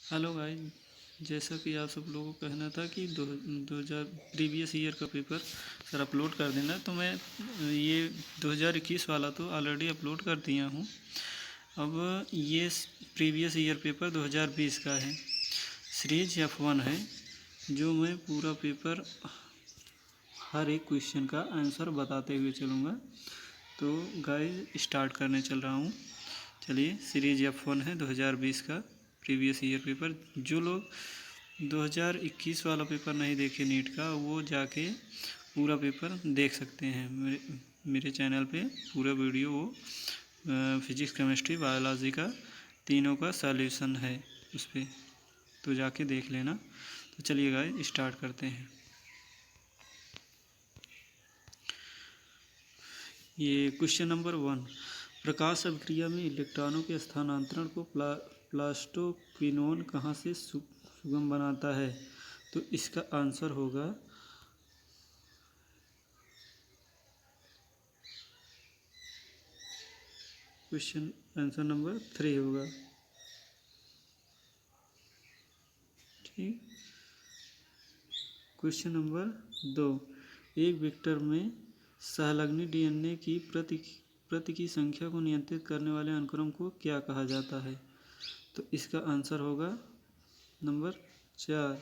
Hello guys. जैसा कि आप सब लोगों को कहना था कि 2000 प्रीवियस ईयर का पेपर सर अपलोड कर देना, तो मैं ये 2021 वाला तो ऑलरेडी अपलोड कर दिया हूँ। अब ये प्रीवियस ईयर पेपर 2020 का है, सीरीज F1 है, जो मैं पूरा पेपर हर एक क्वेश्चन का आंसर बताते हुए चलूँगा। तो गाइस स्टार्ट करने चल रहा हूँ। चलिए, सीरीज F1 है 2020 का प्रीवियस ईयर पेपर। जो लोग 2021 वाला पेपर नहीं देखे नीट का, वो जाके पूरा पेपर देख सकते हैं। मेरे चैनल पे पूरा वीडियो वो फिजिक्स केमिस्ट्री बायोलॉजी का तीनों का सॉल्यूशन है उस पर, तो जाके देख लेना। तो चलिए गाइस स्टार्ट करते हैं। ये क्वेश्चन नंबर 1, प्रकाश अभिक्रिया में इलेक्ट्रॉनों के स्थानांतरण को प्लास्टोक्विनोन कहाँ से सुगम बनाता है? तो इसका आंसर होगा क्वेश्चन आंसर नंबर 3 होगा। ठीक। क्वेश्चन नंबर 2, एक वेक्टर में सहलग्नी डीएनए की प्रति की संख्या को नियंत्रित करने वाले अनुक्रम को क्या कहा जाता है? तो इसका आंसर होगा नंबर 4,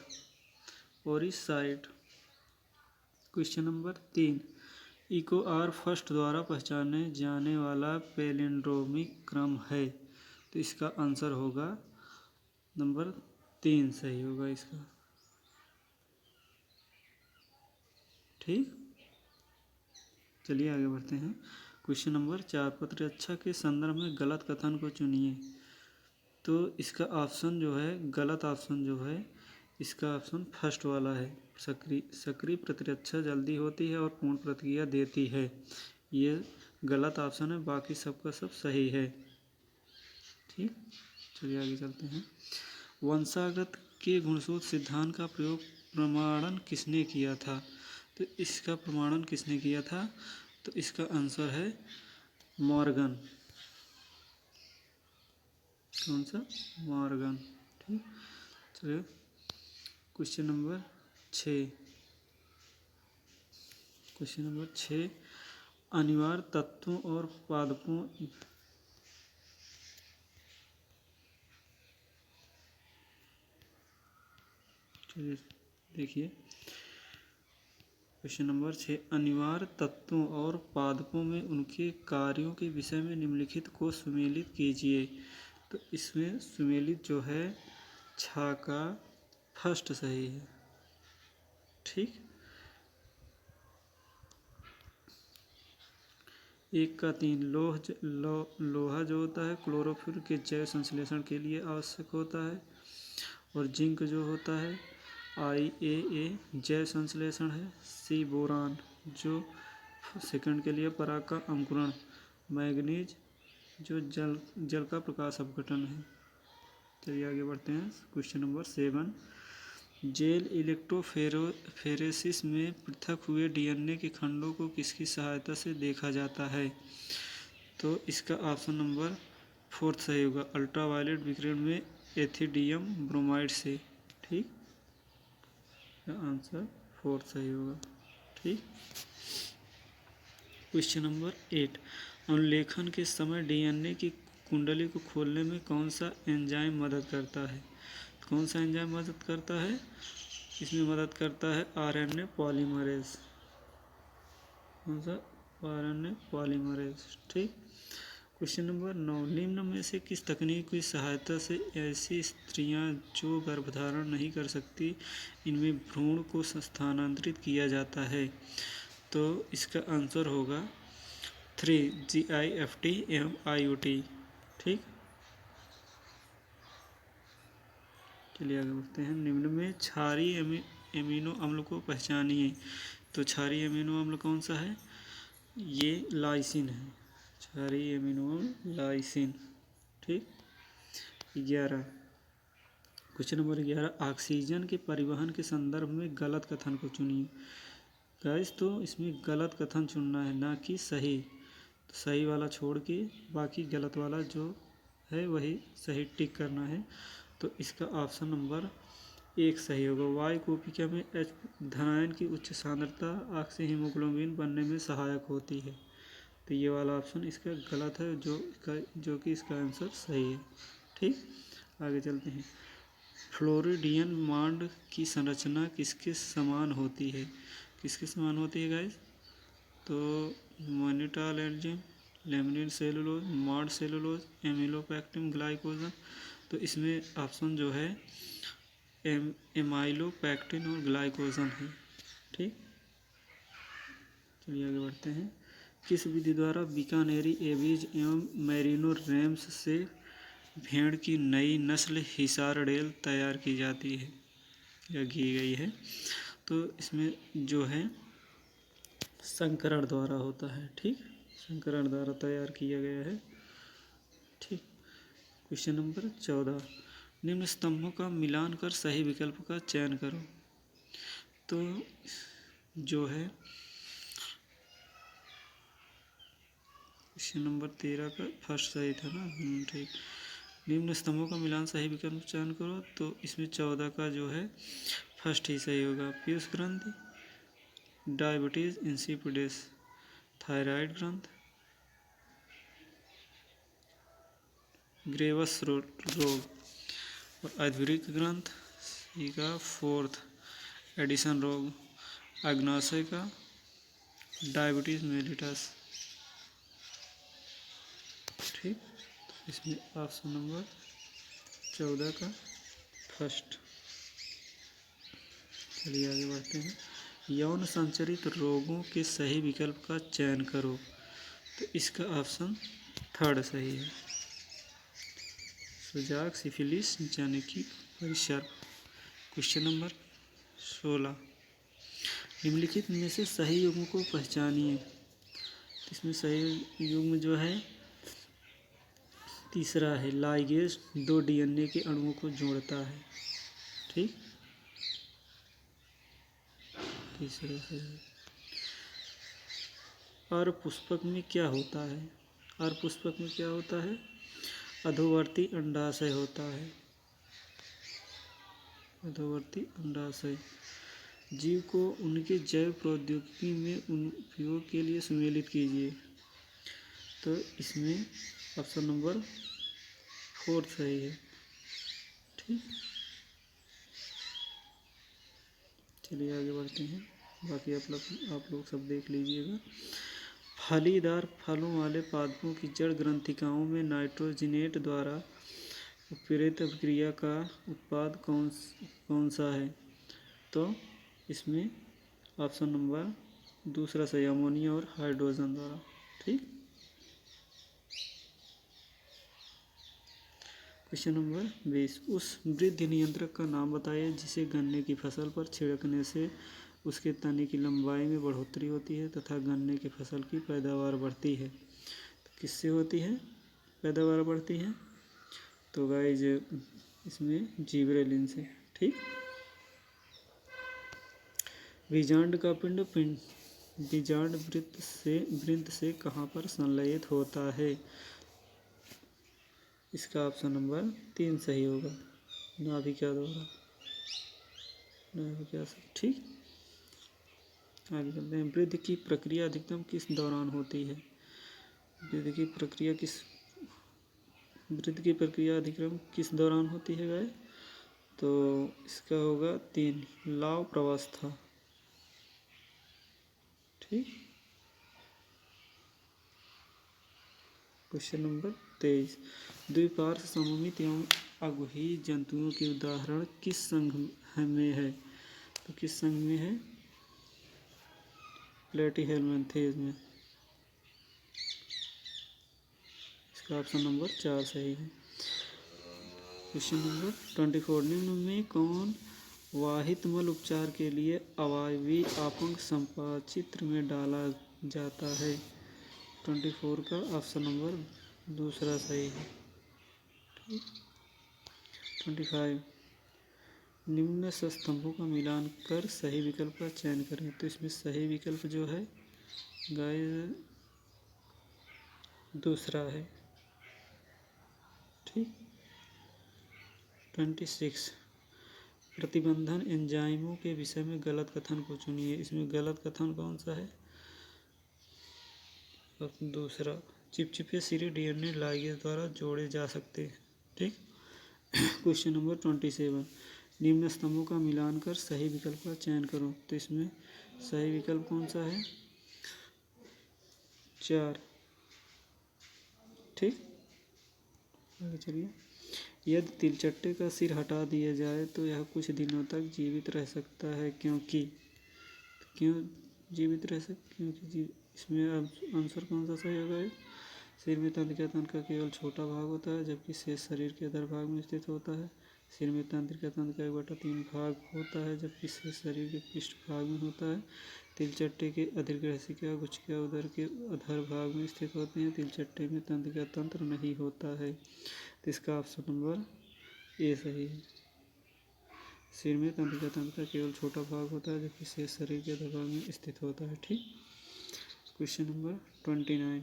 ओरिसाइट। क्वेश्चन नंबर 3, इकोआर फर्स्ट द्वारा पहचाने जाने वाला पैलिंड्रोमिक क्रम है। तो इसका आंसर होगा नंबर 3 सही होगा इसका। ठीक, चलिए आगे बढ़ते हैं। क्वेश्चन नंबर 4, प्रतिरक्षा के संदर्भ में गलत कथन को चुनिए। तो इसका ऑप्शन जो है, गलत ऑप्शन जो है, इसका ऑप्शन फर्स्ट वाला है। सक्रिय प्रतिरक्षा जल्दी होती है और पूर्ण प्रतिक्रिया देती है। ये गलत ऑप्शन है, बाकी सबका सब सही है। ठीक, चलिए आगे चलते हैं। वंशागत के गुणसूत्र सिद्धांत का प्रमाणन किसने किया था? तो इसका प्रमाणन किसने किया था? तो इसका आंसर है मॉर्गन। कौन सा? मॉर्गन। ठीक, चलिए क्वेश्चन नंबर 6। क्वेश्चन नंबर 6, अनिवार्य तत्वों और पादपों चलिए देखिए, क्वेश्चन नंबर 6, अनिवार्य तत्वों और पादपों में उनके कार्यों के विषय में निम्नलिखित को सुमेलित कीजिए। तो इसमें सुमेलित जो है छा का फर्स्ट सही है। ठीक, 1 का 3, लोहा जो होता है क्लोरोफिल के जैव संश्लेषण के लिए आवश्यक होता है। और जिंक जो होता है IAA जैव संश्लेषण है। सी बोरान जो सेकंड के लिए पराग का अंकुरण। मैग्नीज जो जल का प्रकाश अपघटन है। चलिए आगे बढ़ते हैं। क्वेश्चन नंबर 7, जेल इलेक्ट्रोफेरेसिस में पृथक हुए डीएनए के खंडों को किसकी सहायता से देखा जाता है? तो इसका ऑप्शन नंबर 4 सही होगा, अल्ट्रावायलेट विकिरण में एथिडियम ब्रोमाइड से। ठीक, आंसर 4 सही होगा। ठीक, क्वेश्चन नंबर 8, अनुलेखन के समय डीएनए की कुंडली को खोलने में कौन सा एंजाइम मदद करता है? कौन सा एंजाइम मदद करता है? इसमें मदद करता है RNA पॉलीमरेज। कौन सा? RNA polymerase. ठीक, क्वेश्चन नंबर 9, निम्न में से किस तकनीक की सहायता से ऐसी स्त्रियां जो गर्भधारण नहीं कर सकती, इनमें भ्रूण को स्थानांतरित किया जाता है? तो इसका आंसर होगा 3, GIFT एवं IUT। ठीक, चलिए आगे बढ़ते हैं। निम्न में क्षारीय एमिनो अम्ल को पहचानिए। तो क्षारीय एमिनो अम्ल कौन सा है? ये लाइसिन है। क्षारीय एमिनो अम्ल लाइसिन। ठीक, 11, क्वेश्चन नंबर 11, ऑक्सीजन के परिवहन के संदर्भ में गलत कथन को चुनिए। गाइस, तो इसमें गलत कथन चुनना है, ना कि सही। तो सही वाला छोड़ के बाकी गलत वाला जो है वही सही टिक करना है। तो इसका ऑप्शन नंबर 1 सही होगा। वायु कोशिका में H धनायन की उच्च सांद्रता आँख से हीमोग्लोबिन बनने में सहायक होती है। तो ये वाला ऑप्शन इसका गलत है, जो कि इसका आंसर सही है। ठीक, आगे चलते हैं। फ्लोरिडियन मांड की संरचना किसके समान होती है? किसके समान होती है गाइस? तो मोनिटाल एंजाइम, लेमिनिन सेलुलोज, माड सेलुलोज, एमिलोपेक्टिन ग्लाइकोजन। तो इसमें ऑप्शन जो है एमाइलोपेक्टिन और ग्लाइकोजन है। ठीक, चलिए आगे बढ़ते हैं। किस विधि द्वारा बीकानेरी एबीज एवं मैरिनो रैम्स से भेड़ की नई नस्ल हिसार डेल तैयार की जाती है या की गई है? तो इसमें जो है संकरण द्वारा होता है। ठीक, संकरण द्वारा तैयार किया गया है। ठीक, क्वेश्चन नंबर 14, निम्न स्तंभों का मिलान कर सही विकल्प का चयन करो। तो जो है क्वेश्चन नंबर 13 का फर्स्ट सही था ना। ठीक, निम्न स्तंभों का मिलान सही विकल्प चयन करो। तो इसमें 14 का जो है फर्स्ट ही सही होगा। पीयूष ग्रंथि, डायबिटीज इंसिपिडिस, थायराइड ग्रंथ, ग्रेवस रोग और अध्वरिक ग्रंथ। सी का फोर्थ एडिसन रोग, अग्नाशय का डायबिटीज मेलिटस। ठीक, इसमें ऑप्शन नंबर 14 का फर्स्ट। चलिए आगे बढ़ते हैं। यौन संचरित रोगों के सही विकल्प का चयन करो। तो इसका ऑप्शन थर्ड सही है। सुजाक, सिफिलिस, यानी परिसर। क्वेश्चन नंबर 16, निम्नलिखित में से सही युग्म को पहचानिए। इसमें सही युग्म जो है तीसरा है, लाइगेज 2 DNA के अणुओं को जोड़ता है। ठीक, तीसरा है। अरपुष्पक में क्या होता है? अरपुष्पक में क्या होता है? अधोवर्ती अंडाशय होता है। अधोवर्ती अंडाशय। जीव को उनके जैव प्रौद्योगिकी में उपयोग के लिए सुमेलित कीजिए। तो इसमें ऑप्शन नंबर 4 सही है। ठीक, चलिए आगे बढ़ते हैं। बाकी आप लोग सब देख लीजिएगा। फलीदार फलों वाले पादपों की जड़ ग्रंथिकाओं में नाइट्रोजिनेट द्वारा प्रेरित अभिक्रिया का उत्पाद कौन सा है? तो इसमें ऑप्शन नंबर दूसरा सही, अमोनिया और हाइड्रोजन द्वारा। ठीक, क्वेश्चन नंबर 20, उस वृद्धि नियंत्रक का नाम बताइए जिसे गन्ने की फसल पर छिड़कने से उसके तने की लंबाई में बढ़ोतरी होती है तथा गन्ने की फसल की पैदावार बढ़ती है। तो किससे होती है पैदावार बढ़ती है? तो गाइज इसमें जिबरेलिन से। ठीक, बीजांड का पिंड बीजांड वृंत से कहाँ पर संलयित होता है? इसका ऑप्शन नंबर 3 सही होगा, नाभिका द्वारा, नाभिका से। ठीक, आगे चलते हैं। वृद्धि की प्रक्रिया अधिकतम किस दौरान होती है? वृद्धि की प्रक्रिया अधिकतम किस दौरान होती है गाय? तो इसका होगा 3, लाव प्रवस्था। ठीक, क्वेश्चन नंबर 23, द्विपार्श्व सममित एवं अगुही जंतुओं के उदाहरण किस संघ में है? तो किस संघ में है? प्लेटीहेल्मिन्थेस में। इसका ऑप्शन नंबर 4 सही है। क्वेश्चन नंबर 24, निम्न में कौन वाहित मल उपचार के लिए अवायवीय आपंक संपाचित्र में डाला जाता है? 24 का ऑप्शन नंबर दूसरा सही है। 25, निम्न स्तंभों का मिलान कर सही विकल्प का चयन करें। तो इसमें सही विकल्प जो है गाइस दूसरा है। ठीक, 26 प्रतिबंधन एंजाइमों के विषय में गलत कथन को चुनिए। इसमें गलत कथन कौन सा है? और दूसरा, चिपचिपे सिरे डीएनए लाइगेज द्वारा जोड़े जा सकते हैं। ठीक। क्वेश्चन नंबर 27 निम्न स्तंभों का मिलान कर सही विकल्प का चयन करो। तो इसमें सही विकल्प कौन सा है? 4। ठीक। आगे चलिए। यदि तिलचट्टे का सिर हटा दिया जाए तो यह कुछ दिनों तक जीवित रह सकता है, क्योंकि क्यों जीवित रह सकता? क्योंकि इसमें अब आंसर कौन सा सही होगा? सिर में तंत्रिका तंत्र का केवल छोटा भाग होता है, जबकि शेष शरीर के अधरभाग में स्थित होता है। सिर में तंत्रिका तंत्र का 1/3 भाग होता है, जबकि शेष शरीर के पृष्ठ भाग में होता है। तिलचट्टे के अधिग्रहिका गुच्छिका उदर के अधर भाग में स्थित होती हैं। तिलचट्टे में तंत्रिका तंत्र नहीं होता है। तो इसका ऑप्शन नंबर ए सही है। सिर में तंत्रिका तंत्र का केवल छोटा भाग होता है, जबकि शेष शरीर के अधर भाग में स्थित होता है। ठीक। क्वेश्चन नंबर 29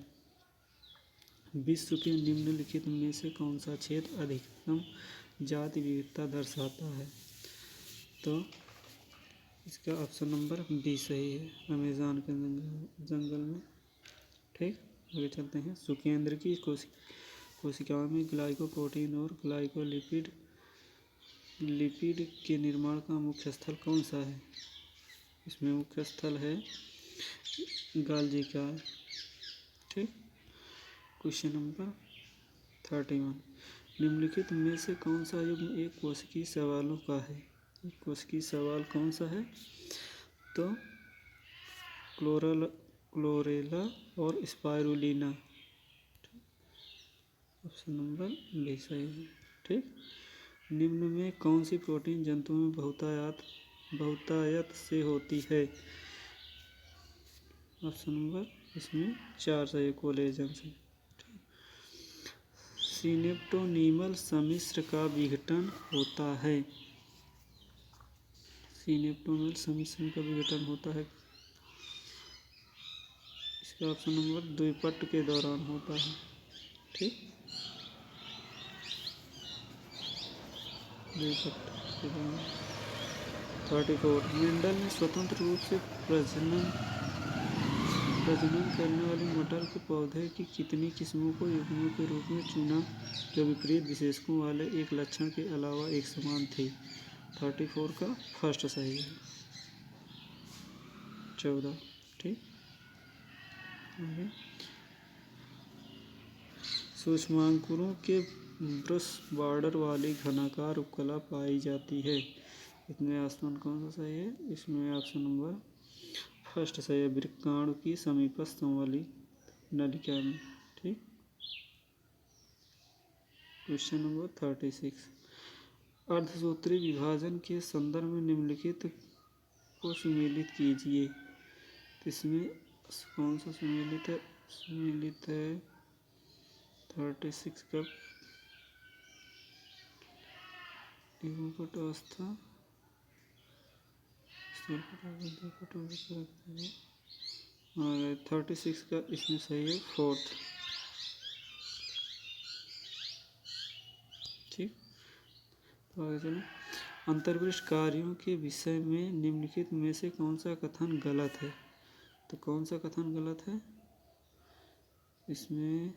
विश्व के निम्नलिखित में से कौन सा क्षेत्र अधिकतम जाति विविधता दर्शाता है? तो इसका ऑप्शन नंबर बी सही है, अमेज़न के जंगल में। ठीक। आगे चलते हैं। सुकेंद्र की कोशिकाओं में ग्लाइकोप्रोटीन और ग्लाइकोलिपिड के निर्माण का मुख्य स्थल कौन सा है? इसमें मुख्य स्थल है गाल्जी का। ठीक। क्वेश्चन नंबर 31 निम्नलिखित में से कौन सा युग्म एक कोशिकीय सवालों का है? एक कोशिकीय सवाल कौन सा है? तो क्लोरेला और स्पाइरुलिना। ऑप्शन नंबर बी सही है। ठीक। निम्न में कौन सी प्रोटीन जंतुओं में बहुतायत से होती है? ऑप्शन नंबर इसमें 4 सही है, कोलेजन से। सिनेप्टोनीमल सम्मिश्र का विघटन होता है। सिनेप्टोनीमल सम्मिश्रण का विघटन होता है। इसका ऑप्शन नंबर द्विपट के दौरान होता है। ठीक। द्विपट के दौरान। 34 मेंडल ने स्वतंत्र रूप से प्रजनन करने वाली मटर के पौधे की कितनी किस्मों को युग्मों के रूप में चुना जो विपरीत विशेषकों वाले एक लक्षण के अलावा एक समान थी? 34 का फर्स्ट सही है, 14। ठीक। सूक्ष्मांकुरों के ब्रश बॉर्डर वाली घनाकार उपकला पाई जाती है। इसमें आसमान कौन सा सही है? इसमें ऑप्शन नंबर फर्स्ट सही है, वृक्काणु की समीपस्थ संवली नलिका में। ठीक। क्वेश्चन नंबर 36 अर्धसूत्री विभाजन के संदर्भ में निम्नलिखित को सुमेलित कीजिए। इसमें कौन सा सुमेलित है? सुमेलित है 36 का युगपट अवस्था 36 का इसमें सही है, 4th। ठीक। तो आगे चलो। अंतर्वृष्ट कार्यों के विषय में निम्नलिखित में से कौन सा कथन गलत है? तो कौन सा कथन गलत है? इसमें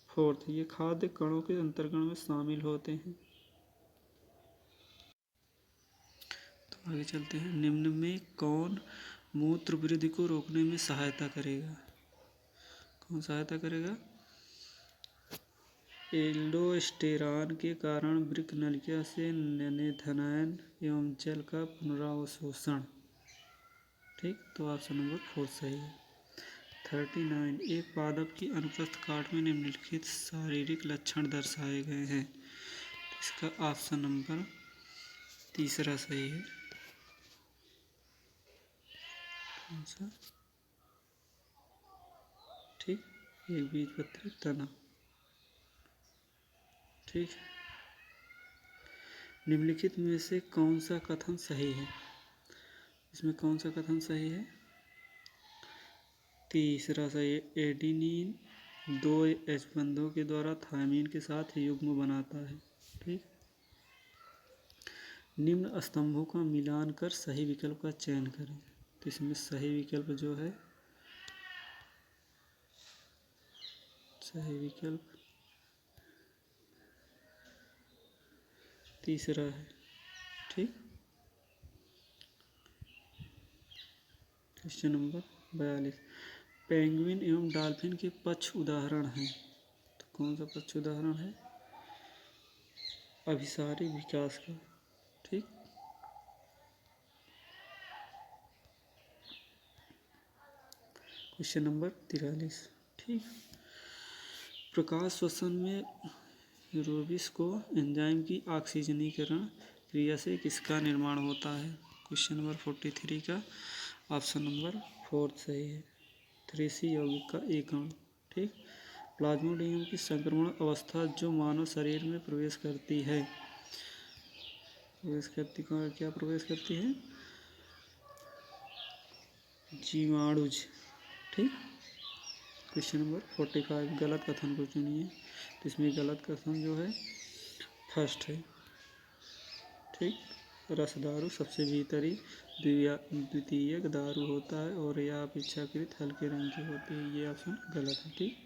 4th, ये खाद्य कणों के अंतर्गण में शामिल होते हैं। तो आगे चलते हैं। निम्न में कौन मूत्र वृद्धि को रोकने में सहायता करेगा? कौन सहायता करेगा? एल्डोस्टेरॉन के कारण वृक्क नलिका से निधनायन एवं जल का पुनरावशोषण। ठीक। तो ऑप्शन नंबर 4 सही है। 39 एक पादप की अनुप्रस्थ काट में निम्नलिखित शारीरिक लक्षण दर्शाए गए हैं। इसका ऑप्शन नंबर 3 सही है। कौन सा? ठीक। एक बीजपत्री तना। ठीक। निम्नलिखित में से कौन सा कथन सही है? इसमें कौन सा कथन सही है? 3 सही है, एडेनिन 2 H बंधों के द्वारा थायमीन के साथ युग्म बनाता है। ठीक, निम्न स्तंभों का मिलान कर सही विकल्प का चयन करें। तो इसमें सही विकल्प जो है, सही विकल्प तीसरा है। ठीक, क्वेश्चन नंबर 42, पेंगुइन एवं डॉल्फिन के पक्ष उदाहरण हैं। तो कौन सा पक्ष उदाहरण है? अभिसारी विकास का। ठीक, क्वेश्चन नंबर 43, ठीक, प्रकाश श्वसन में रोबिस को एंजाइम की ऑक्सीजनीकरण क्रिया से किसका निर्माण होता है? क्वेश्चन नंबर 43 का ऑप्शन नंबर 4 सही है, 3C यौगिक का एक अणु। ठीक, प्लाज्मोडियम की संक्रमण अवस्था जो मानव शरीर में प्रवेश करती है, क्या प्रवेश करती है? जीवाणुज। ठीक, क्वेश्चन नंबर 45, गलत कथन को चुनिए। तो इसमें गलत कथन जो है फर्स्ट है। ठीक, रसदारू सबसे भीतरी द्वितीयक दारू होता है और यह अपेक्षाकृत हल्के रंग की होती है, ये ऑप्शन गलत है। ठीक,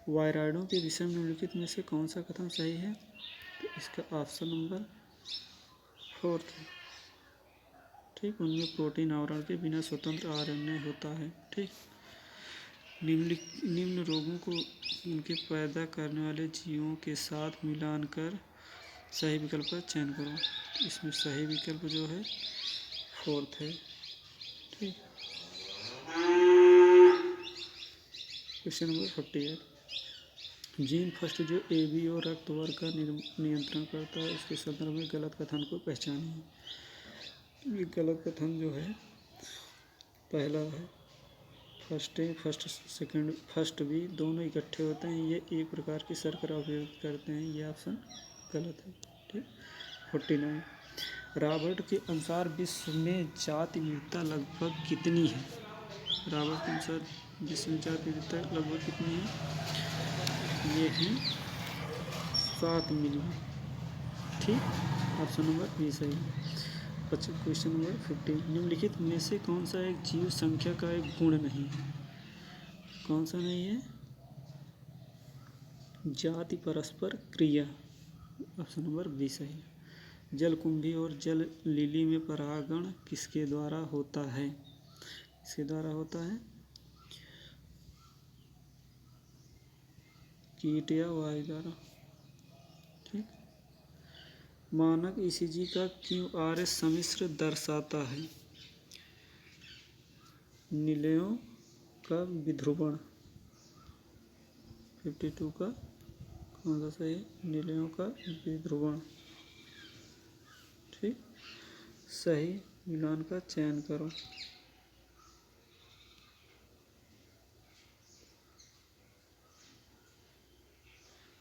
वायरॉइडों के विषय में निम्नलिखित में से कौन सा कथन सही है? तो इसका ऑप्शन नंबर 4 है। ठीक, उनमें प्रोटीन आवरण के बिना स्वतंत्र आरएनए होता है। ठीक, निम्न रोगों को उनके पैदा करने वाले जीवों के साथ मिलान कर सही विकल्प का चयन करो। इसमें सही विकल्प जो है 4 है। ठीक, क्वेश्चन नंबर 48, जीन फर्स्ट जो एबीओ रक्त वर्ग का नियंत्रण करता है उसके संदर्भ में गलत कथन को पहचानिए। ये गलत कथन जो है पहला है, फर्स्ट बी दोनों इकट्ठे होते हैं, ये एक प्रकार की शर्करा उपयोग करते हैं, ये ऑप्शन गलत है। ठीक, 49, रॉबर्ट के अनुसार विश्व में जाति विविधता लगभग कितनी है? रॉबर्ट के अनुसार विश्व में जाति विविधता लगभग कितनी है? ये है 7 मिलियन। ठीक, ऑप्शन नंबर बी सही है। क्वेश्चन नंबर 50, निम्नलिखित में से कौन सा एक जीव संख्या का एक गुण नहीं है? कौन सा नहीं है? जाति परस्पर क्रिया, ऑप्शन नंबर बी सही है। जलकुंभी और जल लिली में परागण किसके द्वारा होता है? किसके द्वारा होता है? कीट या वायु द्वारा। ठीक, मानक ईसीजी का QRS सम्मिश्र दर्शाता है निलयों का विध्रुवण। 52 का कौन सा सही है? निलयों का विध्रुवण। ठीक, सही मिलान का चयन करो।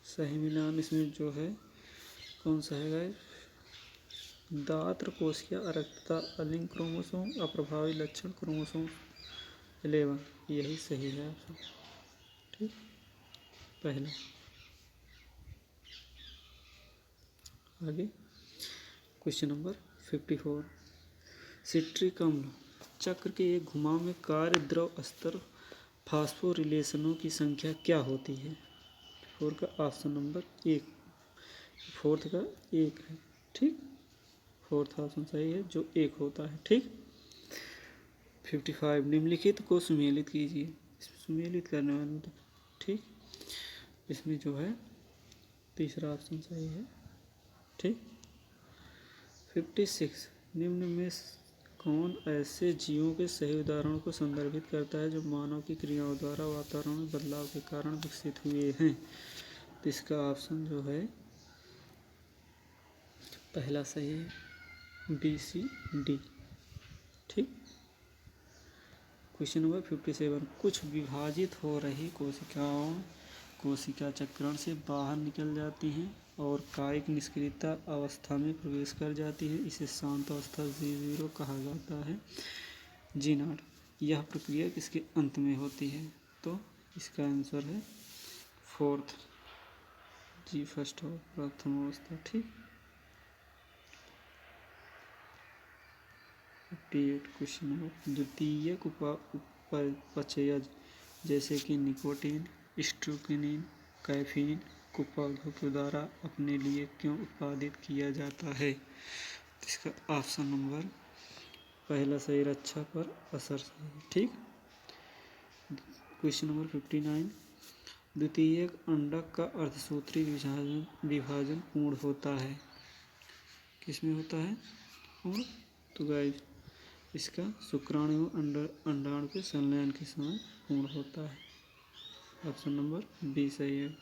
सही मिलान इसमें जो है कौन सा है गाइस? दात्र कोशिका अरक्तता, अलिंग क्रोमोसोम, अप्रभावी लक्षण क्रोमोसोम 11, यही सही है ऑप्शन। ठीक, पहला। आगे क्वेश्चन नंबर 54, सिट्रिक अम्ल चक्र के एक घुमाव में कार्य द्रव स्तर फास्फोरिलेशनों की संख्या क्या होती है? 4 का ऑप्शन नंबर 1, 4 का 1 है। ठीक, 4 ऑप्शन सही है जो 1 होता है। ठीक, 55, निम्नलिखित को सुमेलित कीजिए। सुमेलित करने वाले तो ठीक, इसमें जो है तीसरा ऑप्शन सही है। ठीक, 56, निम्न में कौन ऐसे जीवों के सही उदाहरणों को संदर्भित करता है जो मानव की क्रियाओं द्वारा वातावरण में बदलाव के कारण विकसित हुए हैं? तो इसका ऑप्शन जो है पहला सही है, BCD। ठीक, क्वेश्चन नंबर 57, कुछ विभाजित हो रही कोशिका चक्रण से बाहर निकल जाती हैं और कायिक निष्क्रियता अवस्था में प्रवेश कर जाती है, इसे शांत अवस्था G0 कहा जाता है। G0, यह प्रक्रिया किसके अंत में होती है? तो इसका आंसर है फोर्थ, जी फर्स्ट हो प्रथम अवस्था। ठीक। 58 क्वेश्चन नंबर, द्वितीयक उपचयज जैसे कि निकोटीन, स्ट्रोकिनिन, कैफीन को पौधों के द्वारा अपने लिए क्यों उत्पादित किया जाता है? इसका ऑप्शन नंबर पहला सही, रक्षा पर असर सही। ठीक। क्वेश्चन नंबर 59, द्वितीयक अंडक का अर्धसूत्री विभाजन पूर्ण होता है, किसमें होता है पूर्ण? तो गाइस इसका शुक्राणु एवं अंडाणु के संलयन के समय पूर्ण होता है। ऑप्शन नंबर बी सही है।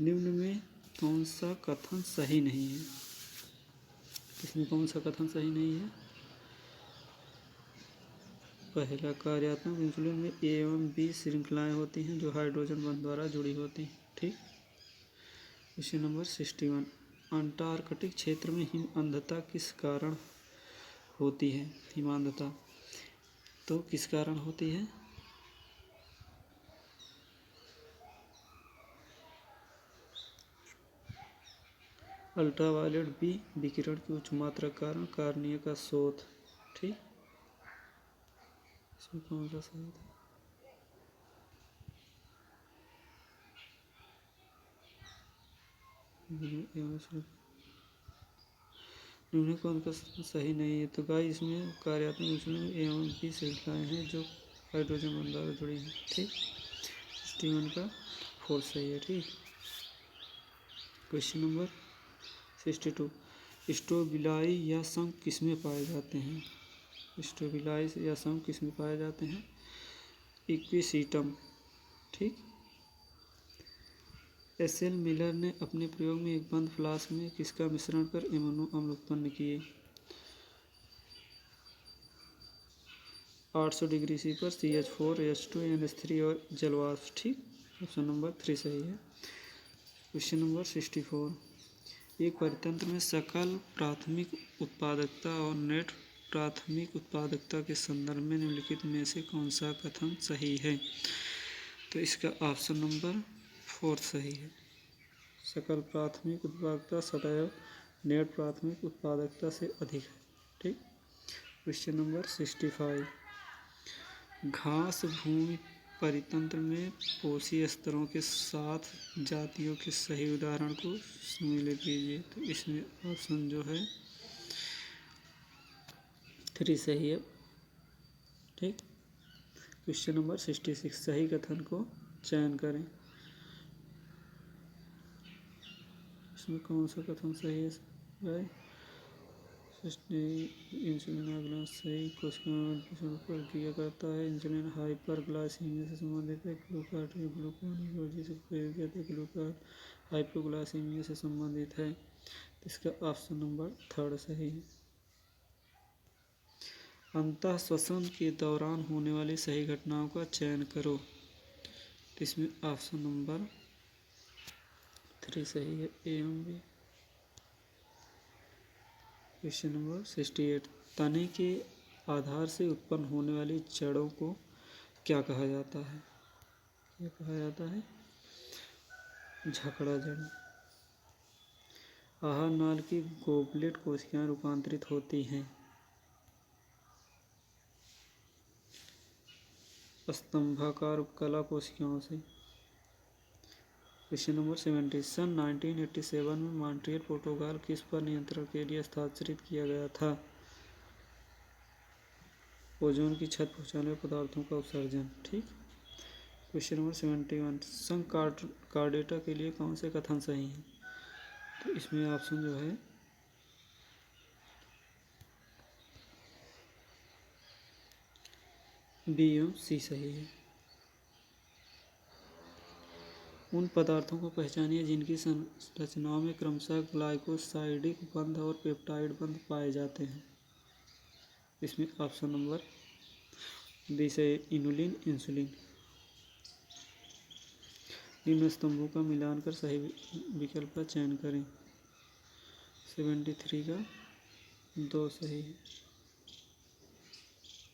निम्न में कौन सा कथन सही नहीं है? इसमें कौन सा कथन सही नहीं है? पहला, कार्यात्मक इंसुलिन में ए एवं बी श्रृंखलाएं होती हैं जो हाइड्रोजन बंध द्वारा जुड़ी होती हैं। ठीक। क्वेश्चन नंबर 61, अंटार्कटिक क्षेत्र में हिम अंधता किस कारण होती है? हिमांधता तो किस कारण होती है? अल्ट्रावायलेट बी विकिरण की उच्च मात्रा के कारण, कार्निया का शोथ। ठीक। इसमें कौन सा सही था? निम्न कौन का सही नहीं है? तो गाइस इसमें कार्यात्मक इंसुलिन एवं बी श्रृंखलाएं हैं जो हाइड्रोजन बंध द्वारा जुड़ी हैं। ठीक। 61 का 4 सही है। ठीक। क्वेश्चन नंबर 62, स्ट्रोबिलाई या शंख किसमें पाए जाते हैं? स्ट्रोबिलाई या शंख किसमें पाए जाते हैं? इक्विसीटम। ठीक। एस.एल. मिलर ने अपने प्रयोग में एक बंद फ्लास्क में किसका मिश्रण कर एमिनो अम्ल उत्पन्न किए? 800 डिग्री सी पर CH4H2NH3 और जलवाष्प। ठीक। ऑप्शन नंबर 3 सही है। क्वेश्चन नंबर 64, एक परितंत्र में सकल प्राथमिक उत्पादकता और नेट प्राथमिक उत्पादकता के संदर्भ में निम्नलिखित में से कौन सा कथन सही है? तो इसका ऑप्शन नंबर 4 सही है। सकल प्राथमिक उत्पादकता सदैव नेट प्राथमिक उत्पादकता से अधिक है। ठीक। क्वेश्चन नंबर 65, घास भूमि परितंत्र में पोषी स्तरों के साथ जातियों के सही उदाहरण को सम्मिलित कीजिए। तो इसमें ऑप्शन जो है 3 सही है। ठीक। क्वेश्चन नंबर 66, सही कथन को चयन करें। इसमें कौन सा कथन सही है? इंसुलिन अग्नाश सही, कोशिका प्रक्रिया करता है। इंसुलिन हाइपरग्लाइसीमिया से संबंधित है। ग्लूकार्ट ग्लूकोनियोजी से प्रेरित है। ग्लूकार्ट हाइपोग्लाइसीमिया से संबंधित है। इसका ऑप्शन नंबर 3 सही है। अंतः श्वसन के दौरान होने वाली सही घटनाओं का चयन करो। इसमें ऑप्शन नंबर 3 सही है, ए एवं बी। क्वेश्चन नंबर 68, तने के आधार से उत्पन्न होने वाली जड़ों को क्या कहा जाता है? क्या कहा जाता है? झकड़ा जड़। आहार नाल की गोबलेट कोशिकाएं रूपांतरित होती हैं स्तंभाकार उपकला कोशिकाओं से। क्वेश्चन नंबर 70, सन 1987 में मॉन्ट्रियल प्रोटोकॉल किस पर नियंत्रण के लिए हस्ताक्षरित किया गया था? ओजोन की छत पहुंचाने पदार्थों का उत्सर्जन। ठीक। क्वेश्चन नंबर 71, संघ कार्डेटा के लिए कौन से कथन सही हैं? तो इसमें ऑप्शन जो है बी एवं सी सही है। उन पदार्थों को पहचानिए जिनकी संरचनाओं में क्रमशः ग्लाइकोसाइडिक बंध और पेप्टाइड बंध पाए जाते हैं। इसमें ऑप्शन नंबर बी सही, इनुलिन इंसुलिन। निम्न स्तंभों का मिलान कर सही विकल्प का चयन करें। 73 का 2 सही है।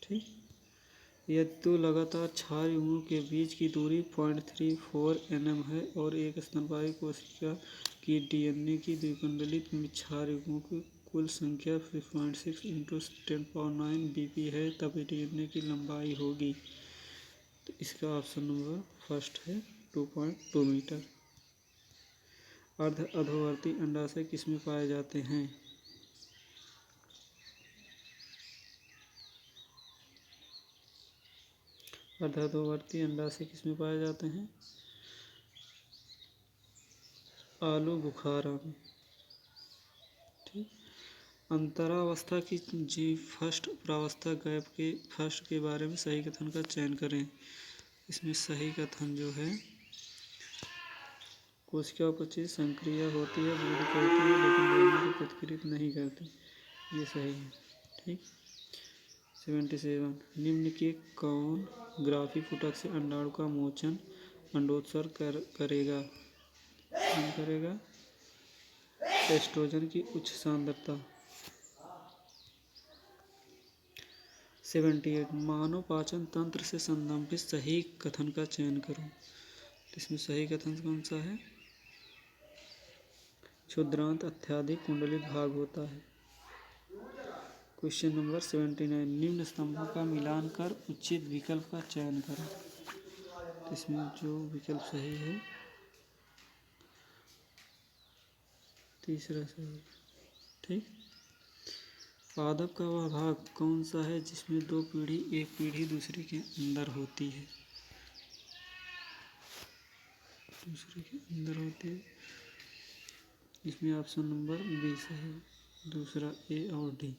ठीक। यदि तो लगातार क्षार युग्मों के बीच की दूरी 0.34 nm है और एक स्तनपायी कोशिका की डीएनए की द्विकुंडलित क्षार युग्मों की कुल संख्या 5.6 × 10⁹ BP है, तब डीएनए की लंबाई होगी। तो इसका ऑप्शन नंबर फर्स्ट है 2.2 मीटर। अर्ध अधोवर्ती अंडाशय किसमें पाए जाते हैं? अर्ध अधोवर्ती अंडाशय किसमें पाए जाते हैं? आलू बुखारा में। ठीक। अंतरावस्था की फर्स्ट प्रावस्था गैप के फर्स्ट के बारे में सही कथन का चयन करें। इसमें सही कथन जो है, कोशिका उपचित संक्रिया होती है, वृद्धि करती है, लेकिन डीएनए को प्रतिकृत नहीं करती। ये सही है। ठीक। 77 निम्न के कौन ग्राफी फुटक से अंडाणु का मोचन अंडोत्सर्ग करेगा? कौन करेगा? एस्ट्रोजन की उच्च सांद्रता। 78 मानव पाचन तंत्र से संबंधित सही कथन का चयन करो। इसमें सही कथन कौन सा है? क्षुद्रांत अत्यधिक कुंडलित भाग होता है। क्वेश्चन नंबर 79 निम्न स्तंभों का मिलान कर उचित विकल्प का चयन करो। इसमें जो विकल्प सही है, तीसरा सही है। ठीक। पादप का वह भाग कौन सा है जिसमें दो पीढ़ी एक पीढ़ी दूसरे के अंदर होती है? दूसरे के अंदर होती है। इसमें ऑप्शन नंबर बी सही है, दूसरा ए और डी।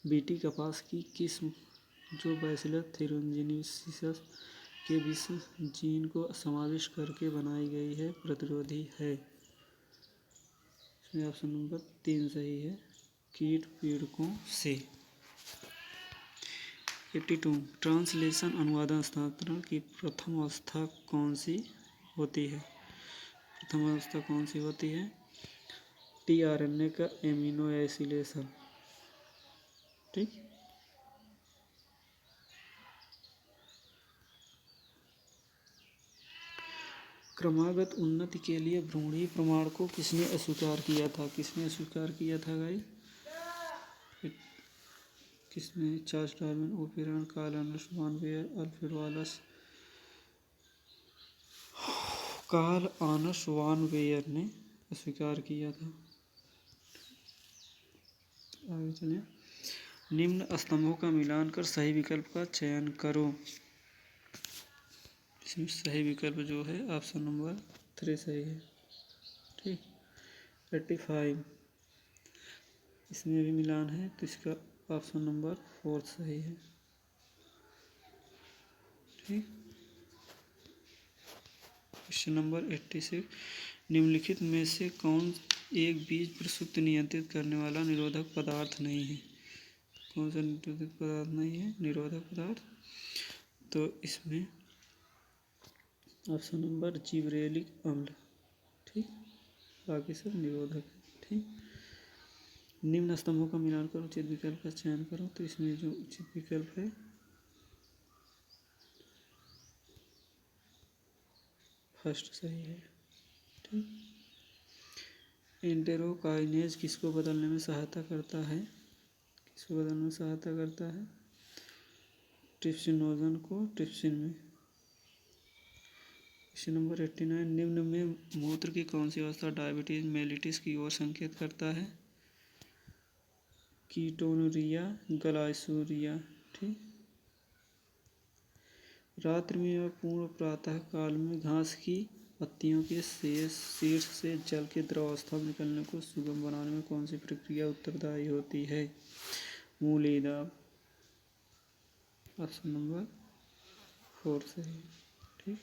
बीटी कपास की किस्म जो बैसिलस थेरेन्जिनसिस के विष जीन को समाविष्ट करके बनाई गई है, प्रतिरोधी है? इसमें ऑप्शन नंबर 3 सही है, कीट पीड़कों से। 82 ट्रांसलेशन अनुवादन हस्तांतरण की प्रथम अवस्था कौन सी होती है? प्रथम अवस्था कौन सी होती है? टीआरएनए का एमिनो एसिलेशन। ठीक। क्रमागत उन्नति के लिए भ्रूणीय प्रमाण को किसने अस्वीकार किया था? किसने अस्वीकार किया था गाइस? किसने? Charles Darwin, Oparin, Karl Ernst von Baer, Alfred Wallace. Karl Ernst von Baer ने अस्वीकार किया था। आगे चलिए। निम्न स्तंभों का मिलान कर सही विकल्प का चयन करो। इसमें सही विकल्प जो है ऑप्शन नंबर 3 सही है। ठीक। 85 इसमें भी मिलान है, तो इसका ऑप्शन नंबर 4 सही है। ठीक। क्वेश्चन नंबर 86 निम्नलिखित में से कौन एक बीज प्रसुप्ति नियंत्रित करने वाला निरोधक पदार्थ नहीं है? कौन सा निरोधक पदार्थ नहीं है? निरोधक पदार्थ। तो इसमें ऑप्शन नंबर जिबरेलिक अम्ल। ठीक। बाकी सब निरोधक है। ठीक। निम्न स्तंभों का मिलान कर उचित विकल्प का चयन करो। तो इसमें जो उचित विकल्प है फर्स्ट सही है। ठीक। एंटेरोकाइनेज किसको बदलने में सहायता करता है? किसको बदलने में सहायता करता है? ट्रिप्सिनोजन को ट्रिप्सिन में। क्वेश्चन नंबर 89 निम्न में मूत्र की कौन सी अवस्था डायबिटीज मेलिटस की ओर संकेत करता है? कीटोनुरिया, ग्लाइसूरिया। ठीक। रात्रि में और पूर्ण प्रातः काल में घास की पत्तियों के शीर्ष से जल के द्रव अवस्था में निकलने को सुगम बनाने में कौन सी प्रक्रिया उत्तरदायी होती है? मूलीदाब। ऑप्शन नंबर 4 सही। ठीक।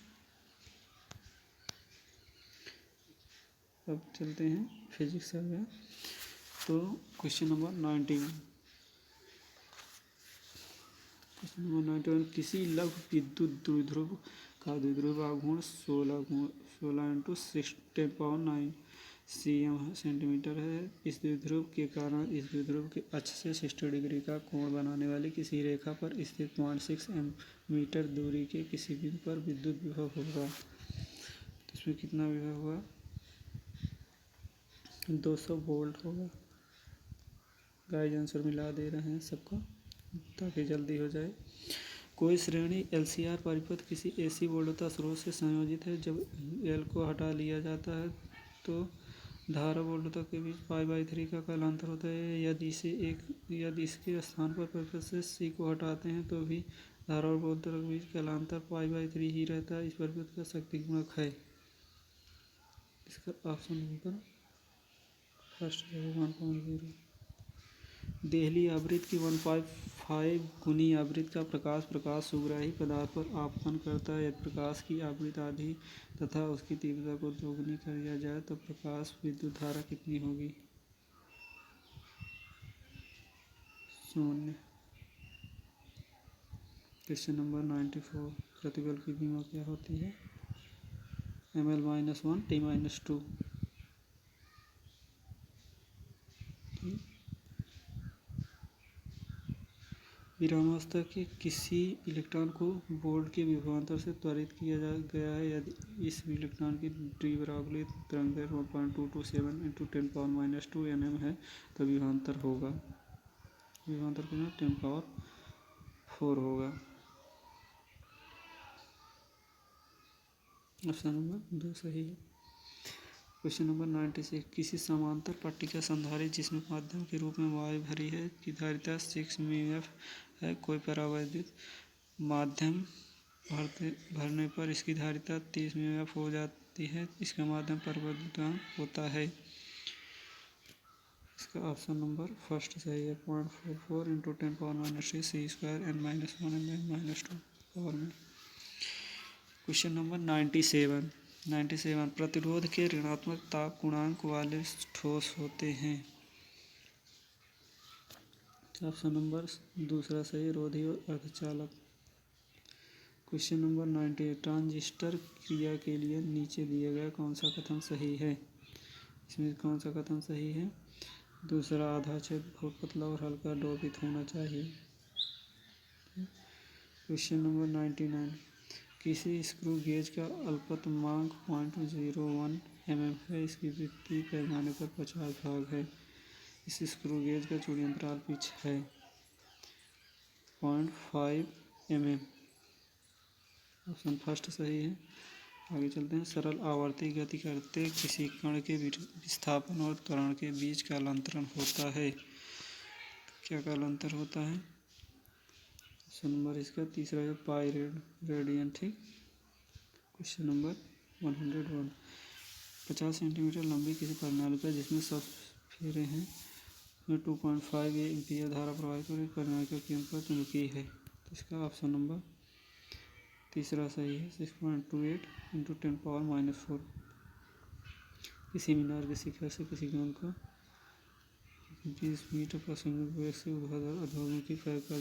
अब चलते हैं फिजिक्स आ गया। तो क्वेश्चन नंबर 91 किसी लघु विद्युत द्विध्रुव का द्विध्रुव आघूर्ण 16 × 10⁹ cm सेंटीमीटर है। इस द्विध्रुव के कारण इस द्विध्रुव के अक्ष से 60 डिग्री का कोण बनाने वाली किसी रेखा पर स्थित 0.6 मीटर दूरी के किसी बिंदु पर विद्युत विभव होगा। तो इसमें कितना विभव हुआ? 200 वोल्ट होगा। गाइस आंसर मिला दे रहे हैं सबको ताकि जल्दी हो जाए। कोई श्रेणी LCR परिपथ किसी AC वोल्टता स्रोत से संयोजित है। जब L को हटा लिया जाता है तो धारा वोल्टता के बीच π/3 का कालांतर होता है। यदि इसके स्थान पर परिपथ से C को हटाते हैं तो भी धारा और वोल्टता के बीच कालांतर π/3 ही रहता है। इस परिपथ का शक्ति गुणक है। इसका ऑप्शन नंबर फर्स्ट है 1.0। देहली आवृत्ति की 1.5 गुनी आवृत्ति का प्रकाश सुग्राही पदार्थ पर आपतन करता है। यदि प्रकाश की आवृत्ति आधी तथा उसकी तीव्रता को दोगुनी कर दिया जाए तो प्रकाश विद्युत धारा कितनी होगी? 0। Question number 94। प्रतिबल की विमा क्या होती है? ml-1 t-2। विरामावस्था के किसी इलेक्ट्रॉन को बोर्ड के विभवांतर से त्वरित किया गया है। यदि इस इलेक्ट्रॉन की डी ब्रॉगली तरंगदैर्घ्य 1.227 × 10⁻² nm है तो विभवांतर कितना? 10⁴ होगा। ऑप्शन नंबर 2 सही है। Question number 96। किसी समांतर पट्टिका संधारित्र जिसमें माध्यम के रूप में वायु भरी है की धारिता 6 μF है। कोई परावैद्युत माध्यम भरने पर इसकी धारिता 30 μF हो जाती है। इसका माध्यम परिवर्तनशील होता है। इसका ऑप्शन नंबर फर्स्ट सही है 0.44 × 10⁻³ c² n-1 mm-2 पावर में। Question number 97। प्रतिरोध के ऋणात्मक ताप गुणांक वाले ठोस होते हैं। ऑप्शन नंबर दूसरा सही रोधी और अर्धचालक। Question number 98। ट्रांजिस्टर क्रिया के लिए नीचे दिए गए कौन सा कथन सही है? इसमें कौन सा कथन सही है? दूसरा आधा छेद बहुत पतला और हल्का डोपित होना चाहिए। Question number 99। किसी स्क्रू गेज का अल्पतमांक 0.01 mm है। इसकी वृत्तीय पैमाने पर 50 भाग है। इस स्क्रू गेज का चूड़ी अंतराल पिच है 0.5 mm। ऑप्शन फर्स्ट सही है। आगे चलते हैं। सरल आवर्ती गति करते किसी कण के विस्थापन और त्वरण के बीच कालांतरण होता है। क्या कालांतर होता है? ऑप्शन नंबर इसका तीसरा है पाई रेडियन। ठीक। Question number 101। 50 सेंटीमीटर लंबी किसी प्रणाली पर जिसमें सब फेरे हैं उसमें 2.5 एम्पीयर धारा प्रवाहित और इस प्रणाली का केंद्र पर चुंबकीय है। तो इसका ऑप्शन नंबर तीसरा सही है 6.28 × 10⁻⁴। किसी मीनार के शिखर से किसी गेंद को 20 मीटर प्रति सेकंड वेग से अधोमुखी फेंका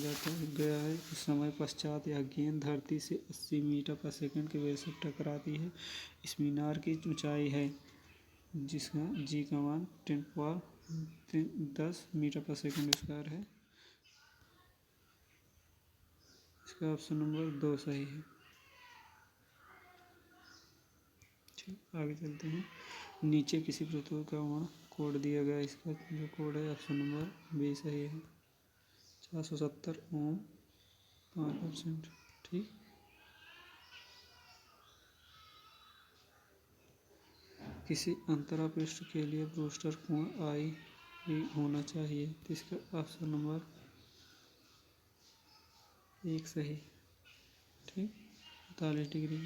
गया है। कुछ समय पश्चात यह गेंद धरती से 80 मीटर प्रति सेकंड के वेग से टकराती है। इस मीनार की ऊंचाई है जिसका g का मान 10 मीटर प्रति सेकंड स्क्वायर है। इसका ऑप्शन नंबर 2 सही है। ठीक। आगे चलते हैं। नीचे किसी प्रतिरोध का वहाँ कोड दिया गया। इसका जो कोड है ऑप्शन नंबर बी सही है 470 ओम 5%। ठीक। किसी अंतरा पृष्ठ के लिए ब्रूस्टर कोण I होना चाहिए। तो इसका ऑप्शन नंबर 1 सही। ठीक। 45 डिग्री।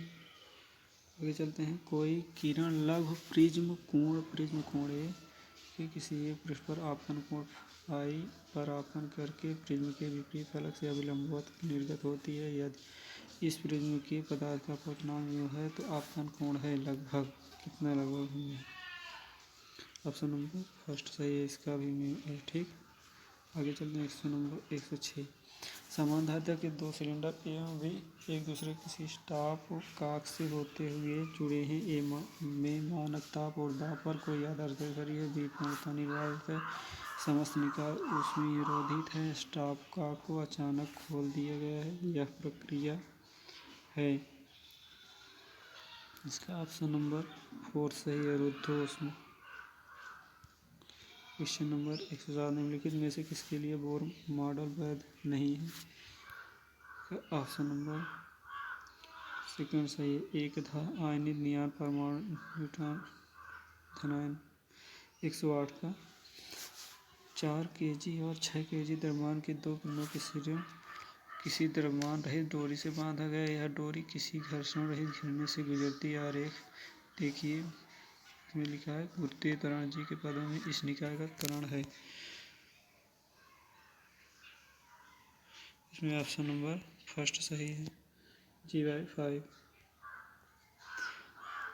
आगे चलते हैं। कोई किरण लघु प्रिज्म कोण A के किसी एक पृष्ठ पर आपतन कोण I पर आपतन करके प्रिज्म के विपरीत फलक से अभिलंबवत निर्गत होती है। यदि इस प्रिज्म के पदार्थ का अपवर्तनांक म्यू है तो आपतन कोण है लगभग कितना? लगभग म्यू। ऑप्शन नंबर फर्स्ट सही है। इसका भी म्यू है। ठीक। आगे चलते हैं। Question number 106। समान धारिता के दो सिलेंडर ए एवं बी एक दूसरे किसी स्टॉप कॉक से होते हुए जुड़े हैं। ए में मानक ताप और दाब पर कोई आदर्श गैस है। बी पूर्णतः निर्वात है, समस्त निकाय ऊष्मीयरोधित है। स्टॉप कॉक को अचानक खोल दिया गया है। यह प्रक्रिया है। इसका ऑप्शन नंबर 4 सही है, रुद्धोष्म। क्वेश्चन नंबर 107 निम्नलिखित में से किसके लिए बोर मॉडल वैध नहीं है? ऑप्शन नंबर सेकंड सही है, एक आयनित नियान परमाणु न्यूट्रॉन धनायन। 108 का 4 kg और 6 kg द्रव्यमान के दो पिंडों के सिरे किसी द्रव्यमान रहित डोरी से बांधा गया। यह डोरी किसी घर्षण रहित घिरने से गुजरती है। आरेख देखिए, इसमें लिखा है गुरुत्वीय त्वरण जी के पदों में इस निकाय का त्वरण है। इसमें ऑप्शन नंबर फर्स्ट सही है, G/5।